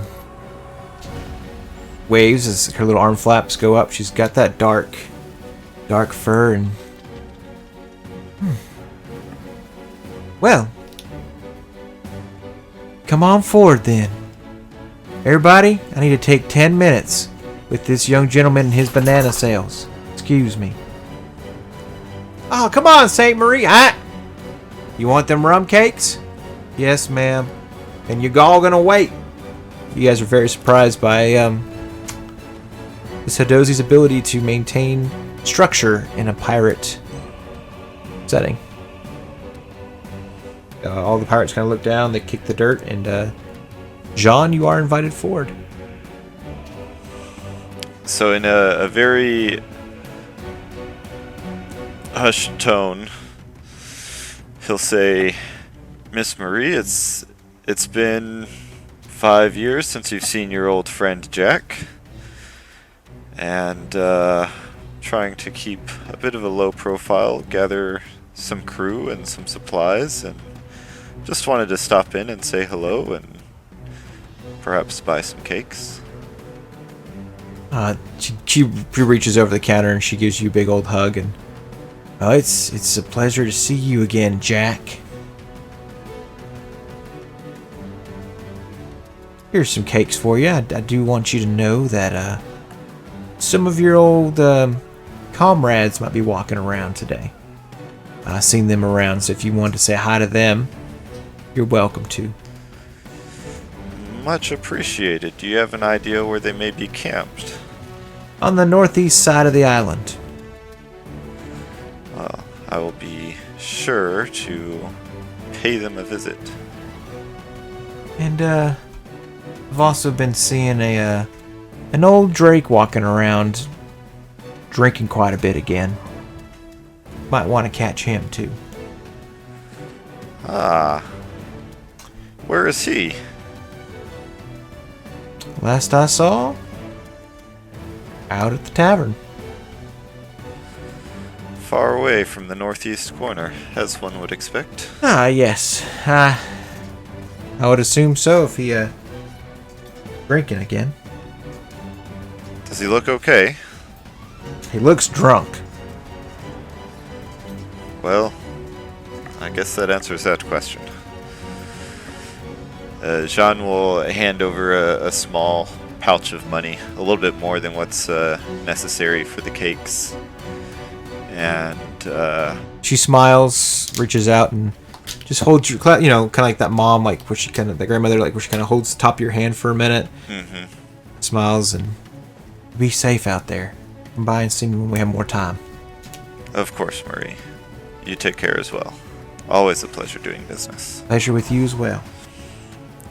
waves as her little arm flaps go up. She's got that dark fur and... Well, come on forward then. Everybody, I need to take 10 minutes with this young gentleman and his banana sales. Excuse me. Oh, come on, Saint Marie. You want them rum cakes? Yes, ma'am. And you're all gonna wait. You guys are very surprised by this Hadozi's ability to maintain structure in a pirate setting. All the pirates kind of look down, they kick the dirt, and John, you are invited forward. So in a very hushed tone, he'll say, Miss Marie, it's been 5 years since you've seen your old friend Jack. And trying to keep a bit of a low profile, gather some crew and some supplies, and just wanted to stop in and say hello and perhaps buy some cakes. She reaches over the counter and she gives you a big old hug, and it's a pleasure to see you again, Jack. Here's some cakes for you. I do want you to know that some of your old comrades might be walking around today. I've seen them around, so if you want to say hi to them, you're welcome to. Much appreciated. Do you have an idea where they may be camped? On the northeast side of the island. Well, I will be sure to pay them a visit. And I've also been seeing an old Drake walking around, drinking quite a bit again. Might want to catch him too. Ah. Where is he? Last I saw, out at the tavern. Far away from the northeast corner, as one would expect. Ah, yes. I would assume so if he drinking again. Does he look okay? He looks drunk. Well, I guess that answers that question. Jean will hand over a small pouch of money, a little bit more than what's necessary for the cakes. And she smiles, reaches out, and just holds you, kind of like that mom, like where she the grandmother, like where she kind of holds the top of your hand for a minute. Mm-hmm. Smiles and be safe out there. Come by and see me when we have more time. Of course, Marie. You take care as well. Always a pleasure doing business. Pleasure with you as well.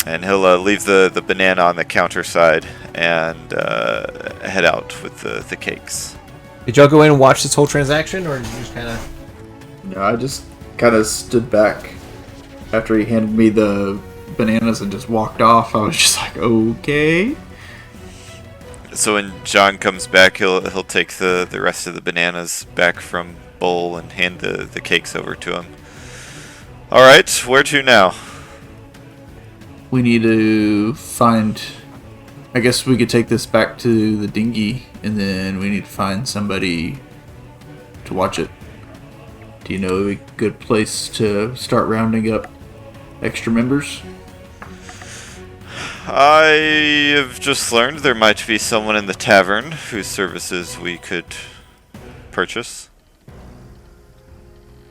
And he'll leave the banana on the counter side and head out with the cakes. Did y'all go in and watch this whole transaction, or did you just kind of... No, I just kind of stood back after he handed me the bananas and just walked off. I was just like, okay. So when John comes back, he'll take the rest of the bananas back from Bull and hand the cakes over to him. All right, where to now? We need to find... I guess we could take this back to the dinghy, and then we need to find somebody to watch it. Do you know a good place to start rounding up extra members? I have just learned there might be someone in the tavern whose services we could purchase.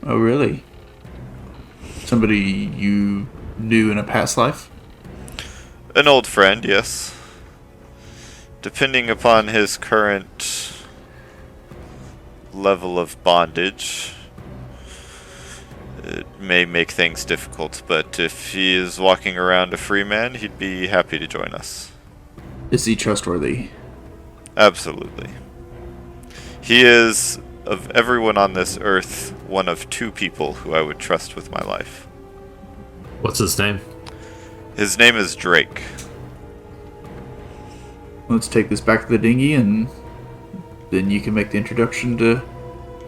Oh, really? Somebody you knew in a past life? An old friend, yes. Depending upon his current level of bondage, it may make things difficult, but if he is walking around a free man, he'd be happy to join us. Is he trustworthy? Absolutely. He is, of everyone on this earth, one of two people who I would trust with my life. What's his name? His name is Drake. Let's take this back to the dinghy, and then you can make the introduction to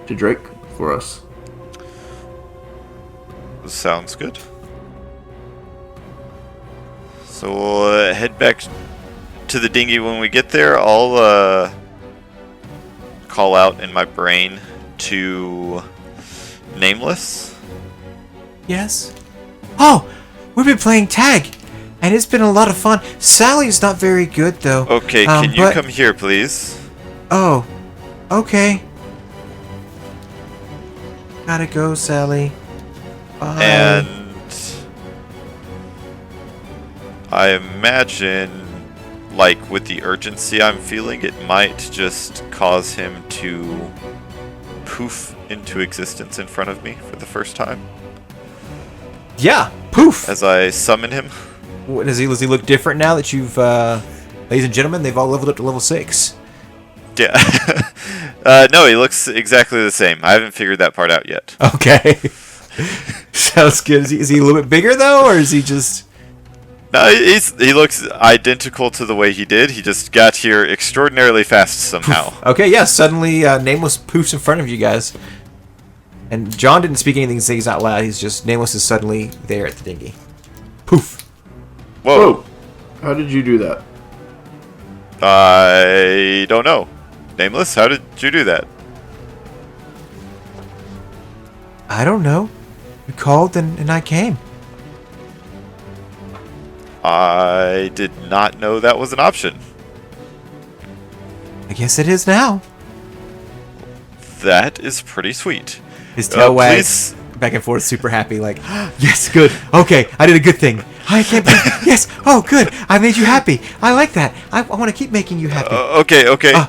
Drake for us. Sounds good. So we'll head back to the dinghy when we get there. I'll call out in my brain to Nameless. Yes? Oh! We've been playing tag! And it's been a lot of fun. Sally's not very good, though. Okay, can you come here, please? Oh. Okay. Gotta go, Sally. Bye. And I imagine, like, with the urgency I'm feeling, it might just cause him to poof into existence in front of me for the first time. Yeah, poof! As I summon him. What, does he look different now that you've, ladies and gentlemen, they've all leveled up to level 6? Yeah. No, he looks exactly the same. I haven't figured that part out yet. Okay. Sounds good. Is he a little bit bigger, though, or is he just... No, he looks identical to the way he did. He just got here extraordinarily fast somehow. Okay, yeah, suddenly Nameless poofs in front of you guys. And John didn't speak anything, so he's out loud. He's just, Nameless is suddenly there at the dinghy. Poof. Whoa. How did you do that? I don't know. Nameless, how did you do that? I don't know. You called and I came. I did not know that was an option. I guess it is now. That is pretty sweet. His tail wags back and forth, super happy, like, yes, good. Okay, I did a good thing. I can't believe, yes, oh, good. I made you happy. I like that. I want to keep making you happy. Okay.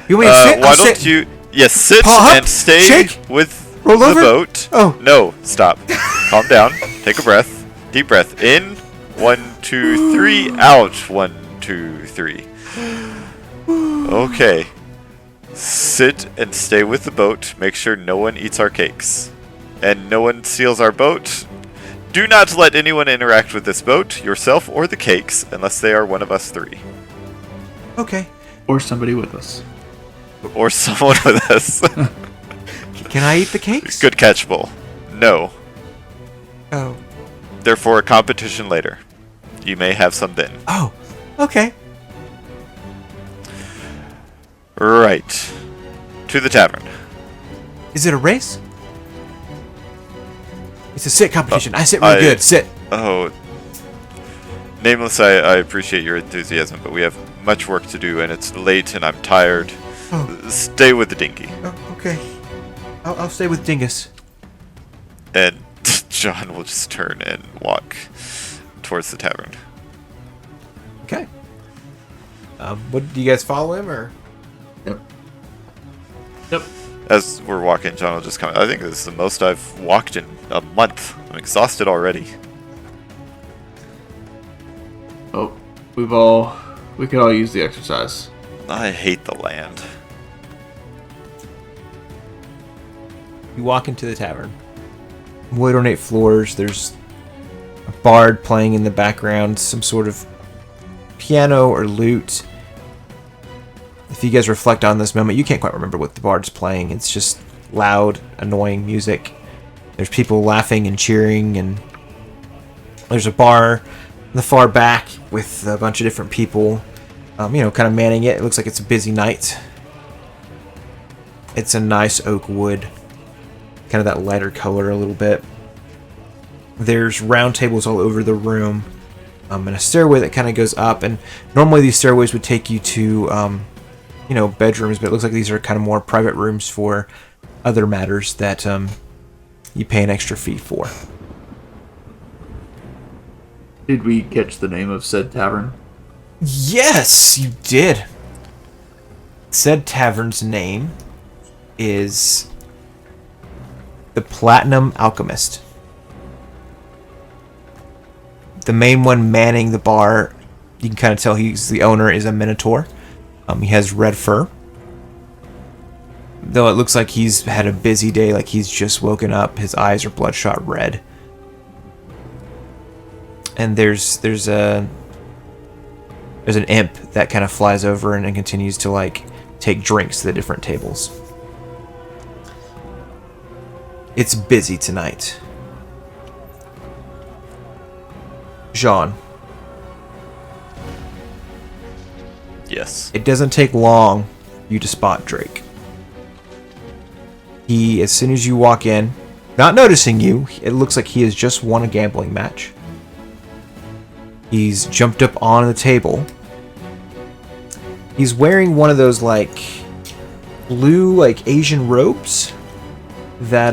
You want me to sit? Why don't you... Yes, sit Paw up, and stay shake, with roll the over. boat. Oh. No, stop. Calm down. Take a breath. Deep breath. In. 1, 2, 3. Out. 1, 2, 3. Okay. Sit and stay with the boat. Make sure no one eats our cakes. And no one steals our boat. Do not let anyone interact with this boat, yourself or the cakes, unless they are one of us 3. Okay. Or somebody with us. Or someone with us. Can I eat the cakes? Good catch, Bull. No. Oh. Therefore, a competition later. You may have some then. Oh. Okay. Right. To the tavern. Is it a race? It's a sit competition. I sit really good. Sit. Oh. Nameless, I appreciate your enthusiasm, but we have much work to do, and it's late, and I'm tired. Oh. Stay with the dinghy. Oh, okay. I'll stay with Dingus. And John will just turn and walk towards the tavern. Okay. What do you guys follow him or? Yep. As we're walking, John will just come. I think this is the most I've walked in a month. I'm exhausted already. Oh, we could all use the exercise. I hate the land. You walk into the tavern. Wood ornate floors. There's a bard playing in the background, some sort of piano or lute. If you guys reflect on this moment, you can't quite remember what the bard's playing. It's just loud, annoying music. There's people laughing and cheering, and there's a bar in the far back with a bunch of different people, kind of manning it. It looks like it's a busy night. It's a nice oak wood, kind of that lighter color a little bit. There's round tables all over the room, and a stairway that kind of goes up. And normally these stairways would take you to bedrooms, but it looks like these are kind of more private rooms for other matters that you pay an extra fee for. Did we catch the name of said tavern? Yes, you did. Said tavern's name is the Platinum Alchemist. The main one manning the bar, you can kind of tell he's the owner, is a Minotaur. He has red fur. Though it looks like he's had a busy day, like he's just woken up. His eyes are bloodshot red. And there's an imp that kind of flies over and continues to take drinks to the different tables. It's busy tonight. Jean. Yes. It doesn't take long for you to spot Drake. He, as soon as you walk in, not noticing you, it looks like he has just won a gambling match. He's jumped up on the table. He's wearing one of those blue Asian robes that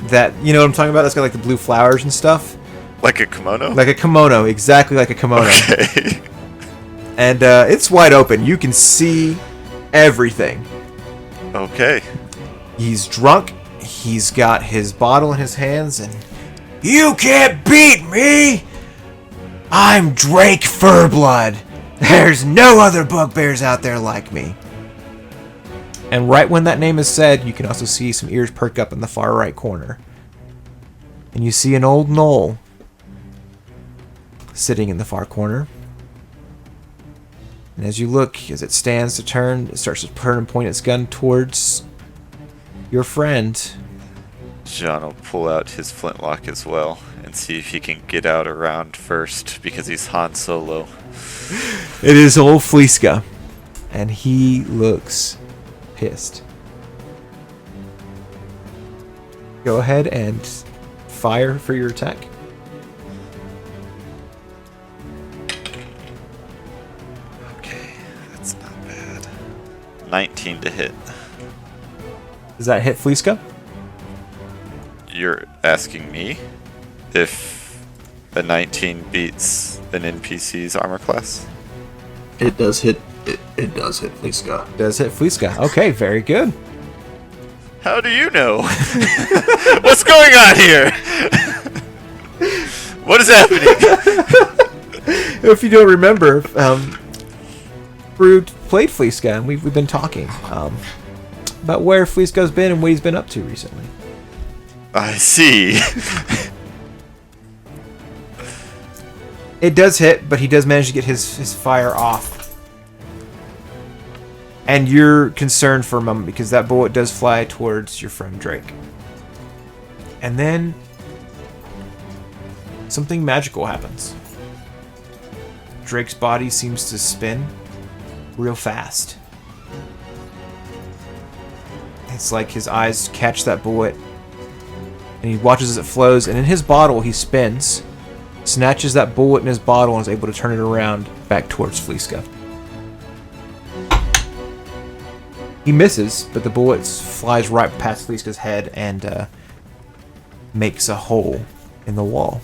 that you know what I'm talking about? That's got the blue flowers and stuff. Like a kimono? Like a kimono, exactly like a kimono. Okay. And it's wide open. You can see everything. Okay. He's drunk. He's got his bottle in his hands, and you can't beat me. I'm Drake Furblood. There's no other bugbears out there like me. And right when that name is said, you can also see some ears perk up in the far right corner. And you see an old gnoll sitting in the far corner. And as you look, as it stands to turn, it starts to turn and point its gun towards your friend. John will pull out his flintlock as well and see if he can get out around first because he's Han Solo. It is old Fleeska, and he looks pissed. Go ahead and fire for your attack. Okay, that's not bad. 19 to hit. Does that hit Fleeska? You're asking me if a 19 beats an NPC's armor class? It does hit. It does hit Fleeska. Does hit Fleeska. Okay, very good. How do you know? What's going on here? What is happening? If you don't remember, Brood played Fleeska, and we've been talking about where Fleeska's been and what he's been up to recently. I see. It does hit, but he does manage to get his fire off. And you're concerned for a moment because that bullet does fly towards your friend Drake. And then something magical happens. Drake's body seems to spin real fast. It's like his eyes catch that bullet, and he watches as it flows, and in his bottle he spins, snatches that bullet in his bottle, and is able to turn it around back towards Fleeska. He misses, but the bullet flies right past Fleeska's head and makes a hole in the wall.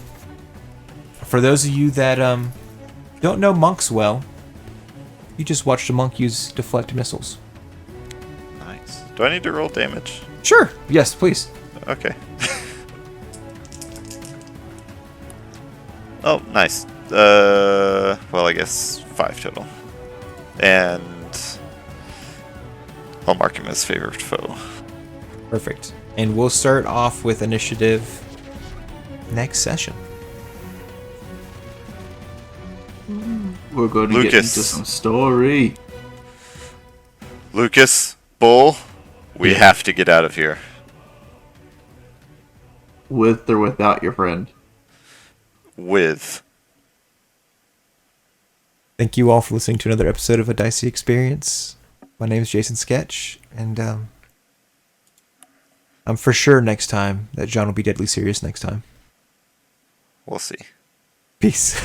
For those of you that don't know monks well, you just watched a monk use deflect missiles. Nice. Do I need to roll damage? Sure. Yes, please. Okay. Oh, nice. Well, I guess 5 total. And I'll mark him as favored foe. Perfect. And we'll start off with initiative next session. We're going to get into some story. Lucas, Bull, we have to get out of here. With or without your friend. With. Thank you all for listening to another episode of A Dicey Experience. My name is Jason Sketch, and I'm for sure next time that John will be deadly serious next time. We'll see. Peace.